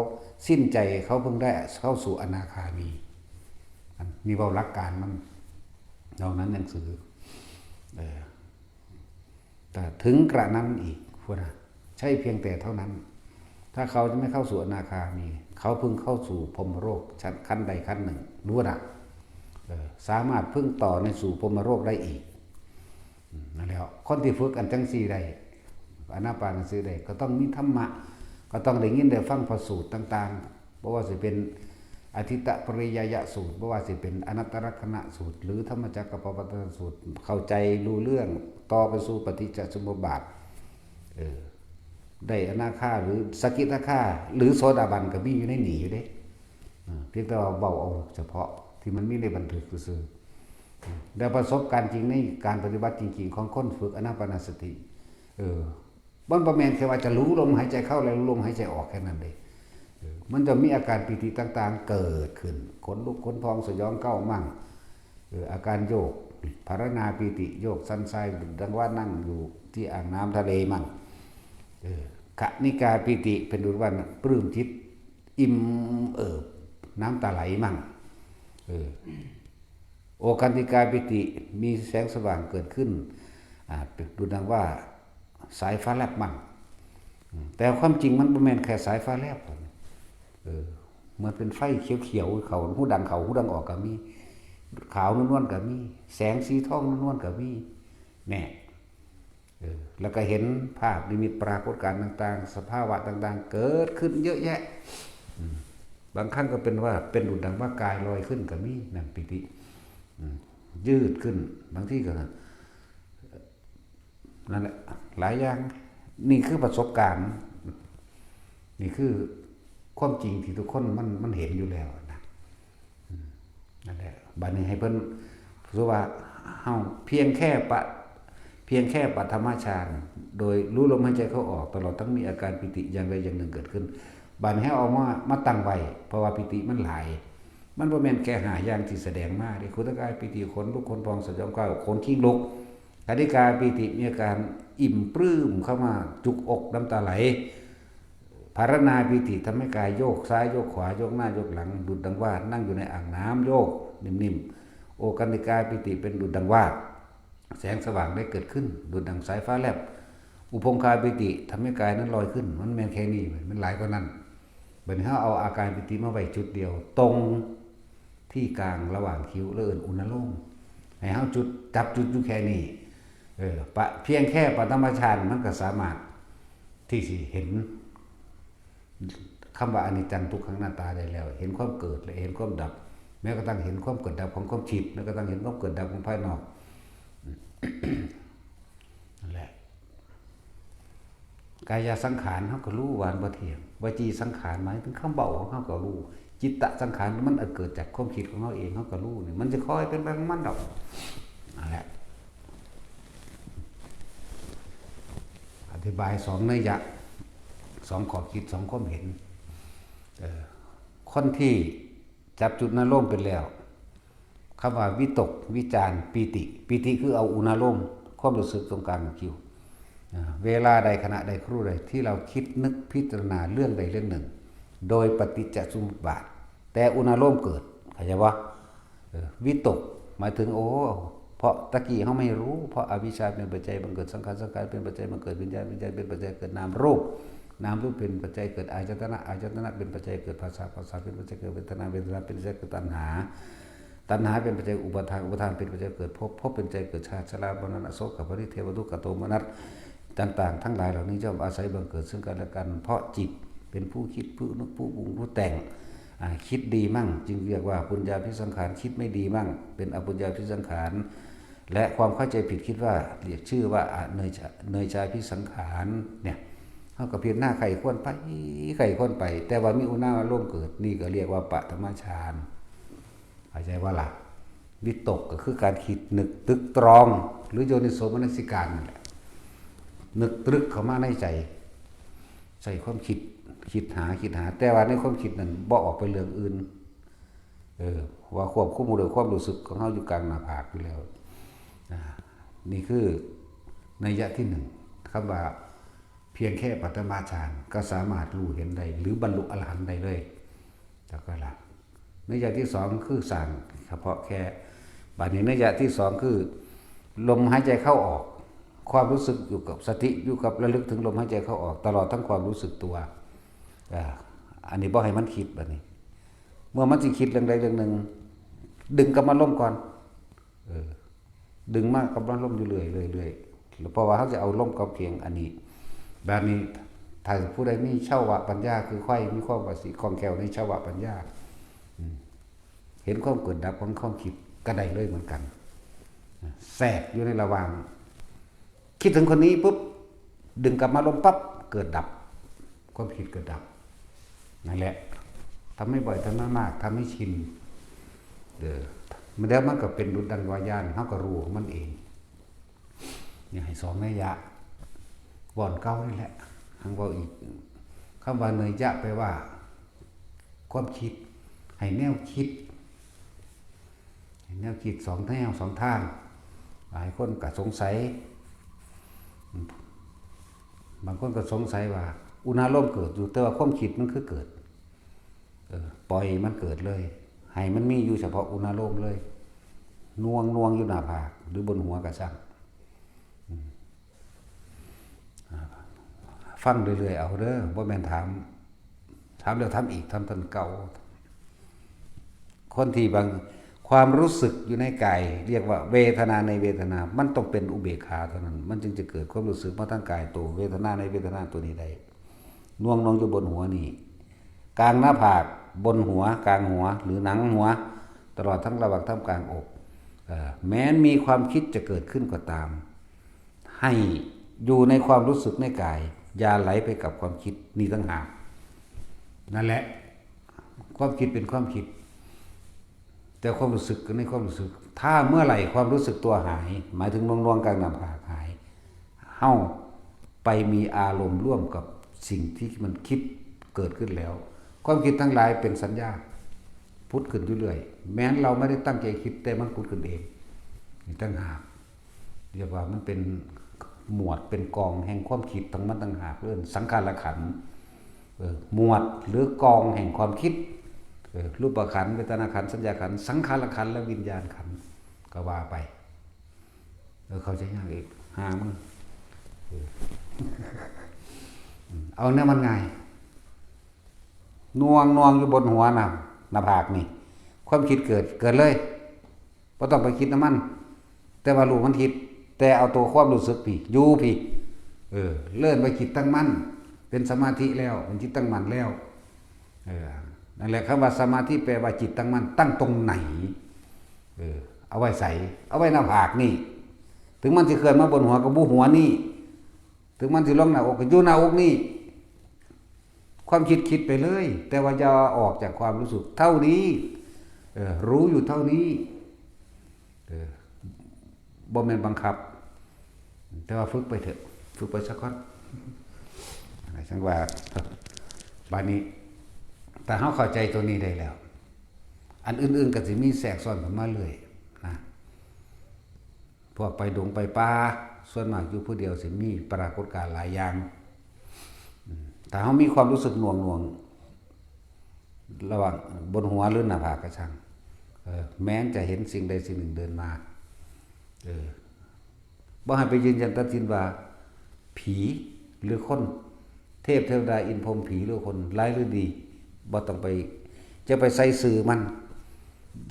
สิ้นใจเขาเพิ่งได้เข้าสู่อนาคามีนี่เว้าหลักการมันนอกนั้นหนังสือแต่ถึงกระนั้นอีกพวกนะใช่เพียงแต่เท่านั้นถ้าเขาจะไม่เข้าสู่อนาคามีเขาเพิ่งเข้าสู่พรหมโลกขั้นใดขั้นหนึ่งรู้นะสามารถพึ่งต่อในสู่พรหมโลกได้อีกนั่นแหละคนที่ฝึกอันจังซี่ได้อานาปานสติได้ก็ต้องมีธรรมะก็ต้องได้ยินได้ฟังพระสูตรต่างๆบ่ว่าสิเป็นอธิตตปริยยสูตรบ่ว่าสิเป็นอนัตตลักษณสูตรหรือธรรมจักรปวัตตสูตรเข้าใจรู้เรื่องต่อไปสู่ปฏิจจสมุปบาทได้อนาคาหรือสกิทาคาหรือโสดาบันก็มีอยู่ในนี่อยู่เด้เพียงแต่ว่าเบาเอาเฉพาะที่มันมีในบันทึกซื่อๆแต่ประสบการณ์จริงในการปฏิบัติจริงๆของคนฝึกอานาปานสติมันบ่แม่นแค่ว่าจะรู้ลมหายใจเข้าแล้วรู้ลมหายใจออกแค่นั้นเด้มันจะมีอาการปิติต่างๆเกิดขึ้นขนลุกขนพองสยองเก้ามั่งอาการโยกภารณาปิติโยกสันทรายดังว่านั่งอยู่ที่อ่างน้ำทะเลมั่งขณิกาปิติเป็นดุจว่าปลื้มจิตอิ่มน้ำตาไหลมั่งโอคันติกาปิติมีแสงสว่างเกิดขึ้นเป็นดุจดังว่าสายฟ้าแลบมั่งแต่ความจริงมันบ่แม่นแค่สายฟ้าแลบมันเป็นไฟเขียวๆเขาหูดังออกก็มีขาวนวลๆก็มีแสงสีทองนวลๆก็มีแน่แล้วก็เห็นภาพนิมิตปรากฏการณ์ต่างๆสภาวะต่างๆเกิดขึ้นเยอะแยะบางครั้งก็เป็นว่าเป็นดุจดังว่ากายลอยขึ้นก็มีนั่นปิติยืดขึ้นบางที่ก็นั่นแหละหลายอย่างนี่คือประสบการณ์นี่คือความจริงที่ทุกคนมันเห็นอยู่แล้วนะนั่นแหละบัดนี้ให้เพิ่นรู้ว่าเฮาเพียงแค่ปัฐมฌานโดยรู้ลมหายใจเข้าออกตลอดทั้งมีอาการปิติอย่างใดอย่างหนึ่งเกิดขึ้นบัดนี้ให้เอามาตั้งไว้เพราะว่าปิติมันหลายมันบ่แม่นแค่5อย่างที่แสดงมาเด้ขุทกายปิติขนลุกขนพองสยองก้าวขนขิ้งลุกคณิกาปิติมีอาการอิ่มปลื้มเข้ามาจุกอกน้ำตาไหลภารณาปิติทำให้กายโยกซ้ายโยกขวาโยกหน้าโยกหลังดุจดังว่านั่งอยู่ในอ่างน้ำโยกนิ่มๆโอคันติกาปิติเป็นดุจดังว่าแสงสว่างได้เกิดขึ้นดุจดังสายฟ้าแลบอุพงคาปิติทำให้กายนั้นลอยขึ้นมันแม่นแค่นี้มันหลายกว่านั้นบัดนี้เฮาเอาอาการปิติมาไว้จุดเดียวตรงที่กลางระหว่างคิ้วและอุณโลมให้เฮาจับจุดอยู่แค่นี้เพียงแค่ปฐมฌานมันก็สามารถที่สิเห็นคำว่าอนิจจังทุกขังอนัตตาได้แล้วเห็นความเกิดและเห็นความดับแม้กระทั่งเห็นความเกิดดับของความจิตแม้กระทั่งเห็นความเกิดดับของภายนอกนั่นแหละกายสังขารเฮาก็รู้วาบ่เที่ยงวจีสังขารหมายถึงคำเว้าของเฮาก็รู้จิตตสังขารมันเกิดจากความคิดของเฮาเองเฮาก็รู้นี่มันจะค่อยเป็นไปของมันดอกนั่นแหละอธิบาย2นัยยะ2ข้อคิด2ความเห็นคนที่จับจุดนารมณ์เป็นแล้วคำว่าวิตกวิจารปิติคือเอาอุณโลมความรู้สึกตรงกลางของคิ้ว เวลาใดขณะใดครู่ใดที่เราคิดนึกพิจารณาเรื่องใดเรื่องหนึ่งโดยปฏิจจสมุปบาทแต่อุณาโลมเกิดเข้าใจว่าวิตกหมายถึงโอ้เพราะตะกี้เขาไม่รู้เพราะอวิชชาเป็นปัจจัยบังเกิดสังขารสังขารเป็นปัจจัยบังเกิดวิญญาณวิญญาณเป็นปัจจัยเกิดนามรูปนามรูปเป็นปัจจัยเกิดอายตนะอายตนะเป็นปัจจัยเกิดภาษาภาษาเป็นปัจจัยเกิดเวทนาเวทนาเป็นปัจจัยเกิดตัณหาตัณหาเป็นปัจจัยอุปาทานอุปาทานเป็นปัจจัยเกิดภพภพเป็นปัจจัยเกิดชาติชราบรณะโสกปริเทวทุกขโทมนัสต่างๆทั้งหลายเหล่านี้ย่อมอาศัยบังเกิดซึ่งกันและกันเพราะจิตเป็นผู้คิดผู้นึกผู้ปรุงผู้แต่งคิดดีมั่งจึงเรียกว่าปุญญาภิสังขารคิดไม่ดีมั่งเป็นอปุญญาภิสังขารและความเข้าใจผิดคิดว่าเรียกชื่อว่าเนยชาภิสังขารเนี่ยเขาก็เพียรหน้าไข่ข้นไปไข่ข้นไปแต่ว่ามีอุณาโลมเกิดนี่ก็เรียกว่าปฐมฌานเข้าใจว่าล่ะวิตกก็คือการคิดนึกตึกตรองหรือโยนิโสมนสิการนั่นแหละนึกตรึกเข้ามาในใจใส่ความคิดหาแต่ว่าในความคิดนั้นบ่ออกไปเรื่องอื่นว่าควบคุมโดยความรู้สึกของเขาอยู่กลางหน้าผากอยู่แล้วนี่คือนัยยะที่หนึ่งคำว่าเพียงแค่ปฐมฌานก็สามารถรู้เห็นได้หรือบรรลุอรหันต์ได้เลยแล้วก็ละนัยยะที่สองคือสั่งเฉพาะแค่บัดนี้นัยยะที่สองคือลมหายใจเข้าออกความรู้สึกอยู่กับสติอยู่กับระลึกถึงลมหายใจเข้าออกตลอดทั้งความรู้สึกตัวอันนี้บ่ให้มันคิดแบบนี้เมื่อมันสิคิดเรื่องใดเรื่องหนึ่งดึงกลับมาล่มก่อนดึงมากกลับมาล่มอยู่เรื่อยเพราะว่าเขาจะเอาล่มกับเพียงอันนี้แบบนี้ถ้าผู้ใดมีเช่าวะปัญญาคือค่อยมีความประสิทธิ์คล่องแคล่วในเช่าวะปัญญาเห็นความเกิดดับของความคิดก็ได้เลยเหมือนกันแทรกอยู่ในระหว่างคิดถึงคนนี้ปุ๊บดึงกลับมาล่มปั๊บเกิดดับความคิดเกิดดับนั่นแหละทำให้บ่อยทำให้มากทำให้ชินมันแล้วมันก็เป็นดุจดังวายานเขาก็รู้ของมันเองนี่ให้สองนัยยะว่อนเก้านี่แหละทางว่าอีกคำว่าเนยยะแปลว่าความคิดให้แนวคิดสองแนวสองทางหลายคนก็สงสัยบางคนก็สงสัยว่าอุณาโลมเกิดอยู่แต่ว่าความคิดมันคือเกิดปล่อยมันเกิดเลยให้มันมีอยู่เฉพาะอุณาโลมเลยนวงอยู่หน้าผากหรือบนหัวกระช่างฟังเรื่อยๆเอาเด้อบ่แม่นถามแล้วทำอีกทำทันเก่าคนที่บางความรู้สึกอยู่ในกายเรียกว่าเวทนาในเวทนามันต้องเป็นอุเบกขาเท่านั้นมันจึงจะเกิดความรู้สึกมาทั้งกายตัวเวทนาในเวทนาตัวนี้ได้นวงอยู่บนหัวนี่กลางหน้าผากบนหัวกลางหัวหรือหนังหัวตลอดทั้งระหว่างท่ามกลางอกแม้นมีความคิดจะเกิดขึ้นก็ตามให้อยู่ในความรู้สึกในกายอย่าไหลไปกับความคิดนี่ต่างหากนั่นแหละความคิดเป็นความคิดแต่ความรู้สึกก็ในความรู้สึกถ้าเมื่อไหร่ความรู้สึกตัวหายหมายถึงนวงกลางหน้าผากหายเฮ้าไปมีอารมณ์ร่วมกับสิ่งที่มันคิดเกิดขึ้นแล้วความคิดทั้งหลายเป็นสัญญาพุทธขึ้นเรื่อยๆแม้เราไม่ได้ตั้งใจคิดแต่มันพุทธขึ้นเองนี่ตั้งหากเรียกว่ามันเป็นหมวดเป็นกองแห่งความคิดทั้งมันตั้งหากเรื่องสังขารขันธ์หมวดหรือกองแห่งความคิดรูปขันธ์เวทนาขันธ์สัญญาขันธ์สังขารขันธ์และวิญญาณขันธ์ก็ว่าไปเขาจะยากอีกหามึงเอาเนี่ยมันไงนวงอยู่บนหัวหน้าผากนี่ความคิดเกิดเลยเพราะต้องไปคิดน้ำมันแต่ว่ารู้มันคิดแต่เอาตัวความรู้สึกพี่อยู่พี่เลื่อนไปคิดตั้งมั่นเป็นสมาธิแล้วเป็นจิตตั้งมั่นแล้วนั่นแหละคำว่าสมาธิแปลว่าจิตตั้งมั่นตั้งตรงไหนเอาไว้ใส่เอาไว้หน้าผากนี่ถึงมันจะเคลื่อนมาบนหัวกับบูหัวนี่ถึงมันจะลงหน้าอกกับอยู่หน้าอกนี่ความคิดไปเลยแต่ว่าจะออกจากความรู้สึกเท่านี้รู้อยู่เท่านี้บ่แม่นบังคับแต่ว่าฝึกไปเถอะฝึกไปสักคนอะไรสักว่าบานี้แต่เขาเข้าใจตัวนี้ได้แล้วอันอื่นๆก็จะมีแทรกซ้อนเข้ามาเลยนะพวกไปดงไปป่า ส่วนมากอยู่ผู้เดียวสิมีปรากฏการณ์หลายอย่างถ้าเฮามีความรู้สึกหน่วงระหว่างบนหัวหรือหน้าผากก็ช่างแม้นจะเห็นสิ่งใดสิ่งหนึ่งเดินมาบ่ให้ไปยืนยันตัดสินว่าผีหรือคนเทพเทวดาอินพรหมผีหรือคนร้ายหรือดีบ่ต้องไปจะไปใส่สื่อมัน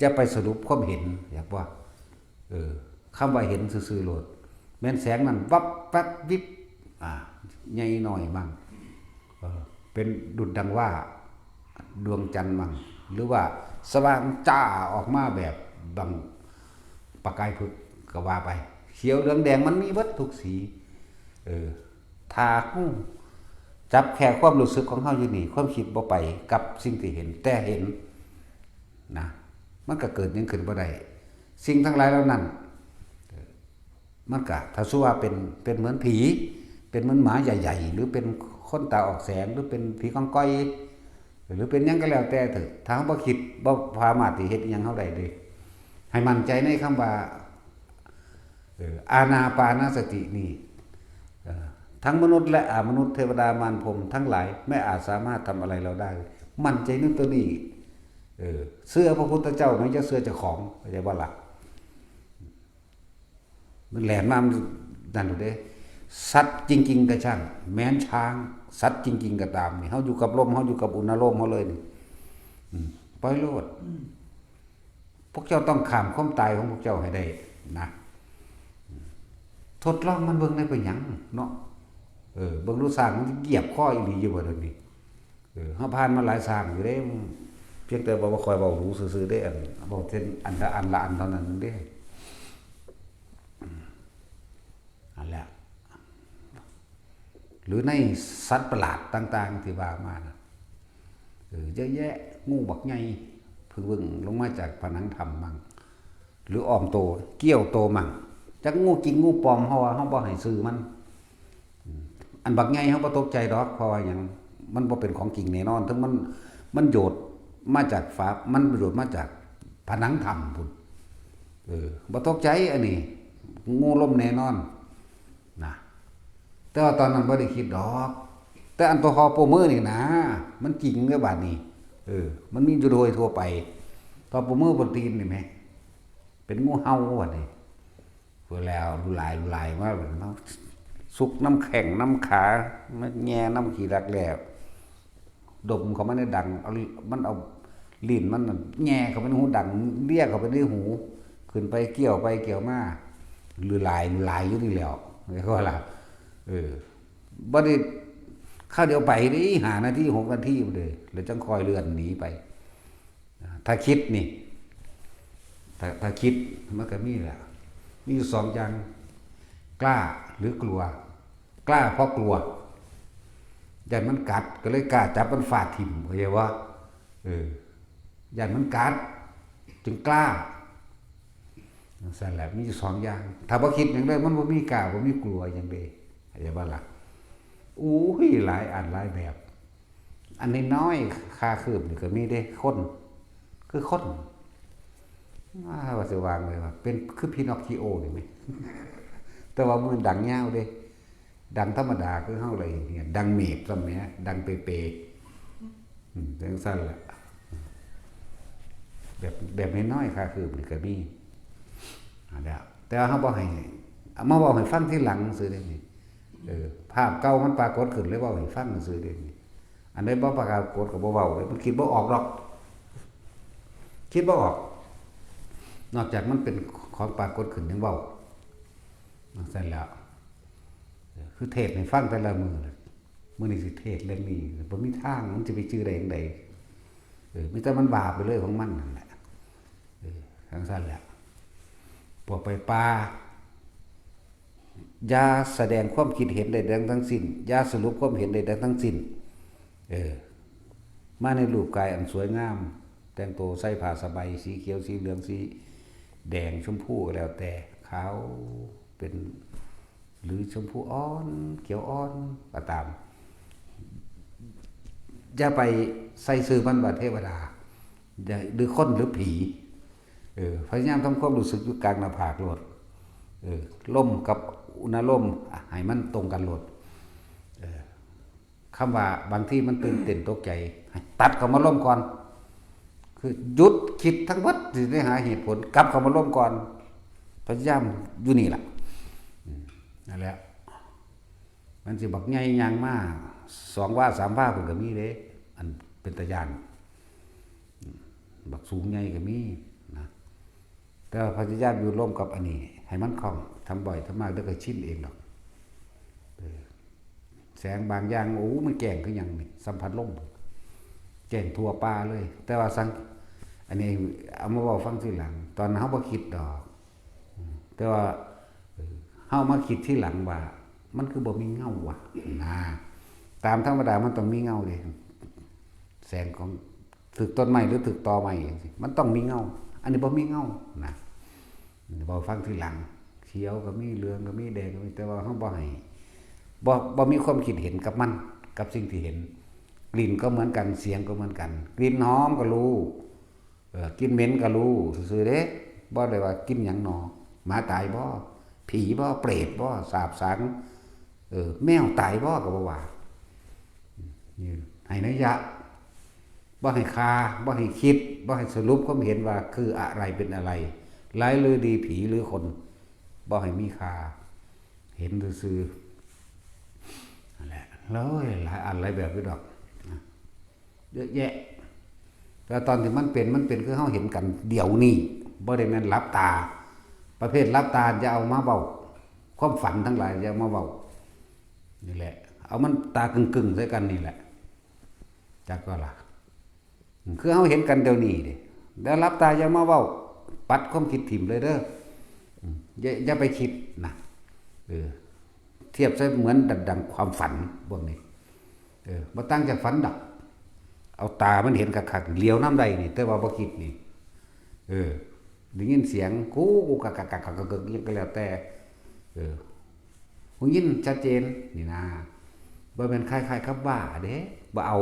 จะไปสรุปความเห็นอยากว่าคำว่าเห็นซื่อๆโลดแม้นแสงนั้นวับแป๊บวิบใหญ่หน่อยมั่งเป็นดุจดังว่าดวงจันทร์มั่งหรือว่าสว่างจ้าออกมาแบบดังประกายพึกก็ว่าไปเขียวเหลืองแดงมันมีวัตทุกสีถ้าจับแค่ความรู้สึกของเฮาอยู่นี่ความคิดบ่ไปกับสิ่งที่เห็นแต่เห็นนะมันก็เกิดยังขึ้นบ่ได้สิ่งทั้งหลายเหล่านั้นมันก็ถ้าสู้ว่าเป็นเหมือนผีเป็นเหมือนหมาใหญ่ๆหรือเป็นคนตาออกแสงหรือเป็นผีกองก้อยหรือเป็นหยังก็แล้วแต่เถอะถ้าบ่คิดบ่สามารถที่เฮ็ดหยังเฮาได้เลยให้มั่นใจในคำว่าอานาปานสตินี่ทั้งมนุษย์และอมนุษย์เทวดามารพรหมทั้งหลายไม่อาจสามารถทำอะไรเราได้มั่นใจในตัวนี้เสื้อพระพุทธเจ้าไม่จะเสื้อเจ้าของเข้าใจบ่ล่ะมันแหลมมานั่นอยู่เด้สัตว์จริงๆก็ช่างแม้นช้างสัตว์จริงๆก็ตามนี่เฮาอยู่กับลมเฮาอยู่กับอุณหภูมิเฮาเลยนี่ปล่อยโลดพวกเจ้าต้องข้ามความตายของพวกเจ้าให้ได้นะทดลองมันเบิ่งได้เป็นหยังเนาะเบิ่งรู้สร้างมันเหยียบข้ออีหลีอยู่บ่เดี๋ยวนี้เฮาผ่านมาหลายสร้างอยู่เด้เพียงแต่บ่คอยเว้ารู้ซื่อๆเด้บ่เช่นอันละอันเท่านั้นเด้อันแหละหรือในสัตว์ประหลาดต่างๆที่ว่ามานะเยอะแยะงูบักใหญ่เพิ่งลงมาจากผนังถ้ำมั่งหรืออ้อมโตเกี้ยวโตมั่งจักงูจริงงูปลอมเฮาว่าเฮาบ่ให้ซื้อมันอันบักใหญ่เฮาบ่ตกใจดอกเพราะว่าหยังมันบ่เป็นของจริงแน่นอนถึงมันโยดมาจากฝามันโยดมาจากผนังถ้ำพุ่นบ่ตกใจอันนี้งูล้มแน่นอนนะแต่ว่าตอนนั้นบ่ได้คิดดอกแต่อันตัวคอโปมือนี่นะมันจริงเด้อบาดนี้มันมีอยู่โดยทั่วไปตอโปมือบนตีนนี่แหมเป็นงูเห่าว่านี่เพื่อแล้วดูลายมาแบบเนาะสุกน้ำแข็งน้ำขามันแง่น้ำขี้รักแล้วดมเขามันได้ดังเอามันเอาลิ้นมันแง่เขาไปในหูดังเรียกเขาไปในหูขึ้นไปเกี่ยวไปเกี่ยวมาหรือลายอยู่นี่แล้วไม่ก็ล่ะบ่ได้ข้าวเดียวไปนี่5 นาที6 นาทีเลยแล้วจังคอยเลื่อนหนีไปถ้าคิดนี่ถ้าคิดมันก็มีแหละมีอยู่2อย่างกล้าหรือกลัวกล้าเพราะกลัวยันมันกัดก็เลยกล้าจับมันฟาดถิ่มเข้าใจว่ายันมันกัดจึงกล้าสั่นแหละมีอยู่2อย่างถ้าบ่คิดอย่างใดมันบ่มีกล้าบ่มีกลัวอย่างใดเข้าใจบ่ล่ะอู้ยหลายอันหลายแบบอันน้อยค่าคืบนี่ก็มีเด้คนคือคนว่าสิวางเลยว่าเป็นคือพินอคคิโอนี่มั้ยแต่ว่ามันดังยาวเด้ดังธรรมดาคือเฮาเลยเนี่ยดังเมฆซะแหมดังเปจังซั่นล่ะแบบน้อยๆค่าคืบนี่ก็มีแต่เฮาบ่ให้มาเว้าให้ฟังทีหลังซื่อเด้นี่ภาพเก่ามันปรากฏขึ้นเลยเว้าให้ฟังซื่อเด้นี่อันใดบ่ปรากฏก็บ่เว้าเลยมันคิดบ่ออกหรอกคิดบ่ออกนอกจากมันเป็นของปรากฏขึ้นยังเว้าเสร็จแล้วคือเทศให้ฟังแต่ละมื้อนี้สิเทศเรื่องนี้บ่มีทางมันจะไปชื่อได้จังได๋มีแต่มันว่าไปเลยของมันนั่นแหละจังซั่นแหละพวกไปป่าอย่าแสดงความคิดเห็นใดๆทั้งสิ้นอย่าสรุปความเห็นใดๆทั้งสิ้นมาในรูปกายอันสวยงามแต่งตัวใส่ผ้าสบายสีเขียวสีเหลืองสีแดงชมพูก็แล้วแต่ขาวเป็นหรือชมพูอ่อนเขียวอ่อนก็ตามอย่าไปใส่ซื่อมันว่าเทวดาหรือคนหรือผีพยายามทำความรู้สึกอยู่กลางหน้าผากโลดลมกับ อุณลมให้มันตรงกันโลดคำว่าบางที่มันตื่นเต้นตกใจตัดเข้ามาล่มก่อนคือหยุดคิดทั้งหมดสิได้หาเหตุผลกลับเข้ามาล่มก่อนพยายามอยู่นี่ล่ะนั่นแหละมันสิบักใหญ่ยางมา2 ว่า 3 ว่าเพิ่นก็มีเด้อันเป็นตาย่านบักสูงใหญ่ก็มีนะแต่พยายามอยู่ร่วมกับอันนี้ให้มันคล่องทำบ่อยทำมากเดี๋ยวก็ชินเองดอกแสงบางอย่างโอ้มันแก่งคือหยังนี่สัมผัสลมแจ้งทั่วป่าเลยแต่ว่าสังอันนี้เอามาเว้าฟังทีหลังตอนเฮาบ่คิดดอกแต่ว่าเฮามาคิดทีหลังว่ามันคือบ่มีเงาว่ะนะตามธรรมดามันต้องมีเงาเด้แสงของถึกต้นไม้หรือถึกตอไม้จังซี่มันต้องมีเงาอันนี้บ่มีเงานะบ่ฟังทีหลังเขียวก็มีเหลืองก็มีแดงก็มีแต่ว่าเฮาบ่ให้บ่มีความคิดเห็นกับมันกับสิ่งที่เห็นกลิ่นก็เหมือนกันเสียงก็เหมือนกันกลิ่นหอมก็รู้กลิ่นเหม็นก็รู้ซื่อๆเด้บ่ได้ว่ากินหยังหนอหมาตายบ่ผีบ่เปรตบ่สาบสางแมวตายบ่ก็บ่ว่านี่ให้นัยยะบ่ให้คาบ่ให้คิดบ่ให้สรุปความเห็นว่าคืออะไรเป็นอะไรร้ายหรือดีผีหรือคนบ่ให้มีคาเห็นซื่อๆนั่นแหละเลยหลายอันหลายแบบอยู่ดอกเยอะแยะแต่ตอนที่มันเป็นคือเฮาเห็นกันเดี๋ยวนี้บ่ได้แม่นหลับตาประเภทหลับตาจะเอามาเว้าความฝันทั้งหลายจะมาเว้านี่แหละเอามันตากึ่งๆใส่กันนี่แหละจักก็ล่ะคือเฮาเห็นกันเดี๋ยวนี้ดิแล้วหลับตาอย่ามาเว้าปัดความคิดถิ่มเลยเด้ออย่าไปคิดนะเทียบซะเหมือนดังความฝันพวกนี้บ่ตั้งจากฝันดอกเอาตามันเห็นคักๆเลี้ยวน้ำใดนี่แต่ว่าบ่คิดนี่ได้ยินเสียงกูกักๆๆๆยังก็แล้วแต่หูยินชัดเจนนี่นะบ่แม่นคล้ายๆกับบ้าเด้บ่เอา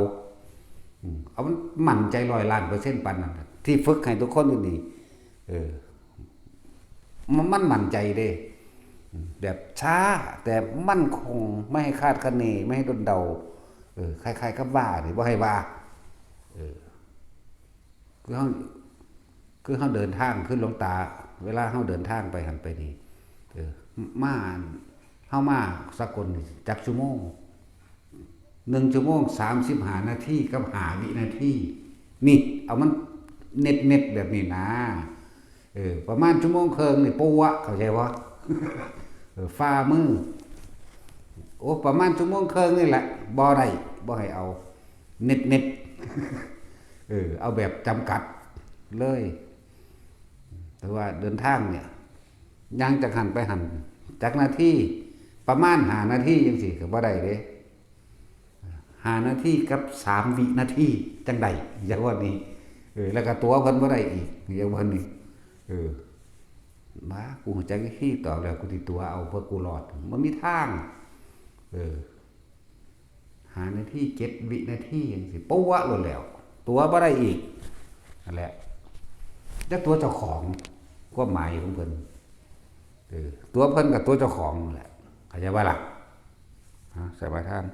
มันมั่นใจ100,000,000%ปานนั้นที่ฝึกให้ทุกคนอยู่นี่มันมั่นใจเด้แบบช้าแต่มั่นคงไม่ให้คาดคะเนไม่ให้ดนเดาคล้ายๆกับว่านี่บ่ให้ว่าคือเฮาเดินทางขึ้นหลวงตาเวลาเฮาเดินทางไปหันไปนี่มาเฮามาสกลจักชั่วโมง1 ชั่วโมง 35 นาทีกับ5 วินาทีนี่เอามันเน็ตแบบนี้นะประมาณชั่วโมงครึ่งนี่ปัวเข้าใจบ่ฝ่ามือโอ้ประมาณชั่วโมงครึ่งนี่แหละบ่ได้บ่ให้เอาเน็ตเอาแบบจำกัดเลยแต่ว่าเดินทางเนี่ยยังจากหันไปหันจากนาทีประมาณ5 นาทีจังซี่ก็บ่ได้เด้5 นาทีกับ3 วินาทีจังได๋อย่างว่านี้แล้วก็ตัวเพิ่นบ่ได้อีกอย่างว่านี้มากูฮู้จักขี้ต่อแล้วกูสิตัวเอาเพื่อกูรอดมันมีทาง5 นาที7 วินาทีจังซี่ปัวโลดแล้วตัวบ่ได้อีกนั่นแหละจักตัวเจ้าของความหมายของเพิ่นตัวเพิ่นกับตัวเจ้าของนั่นแหละเข้าใจบ่ล่ะสบายท่าน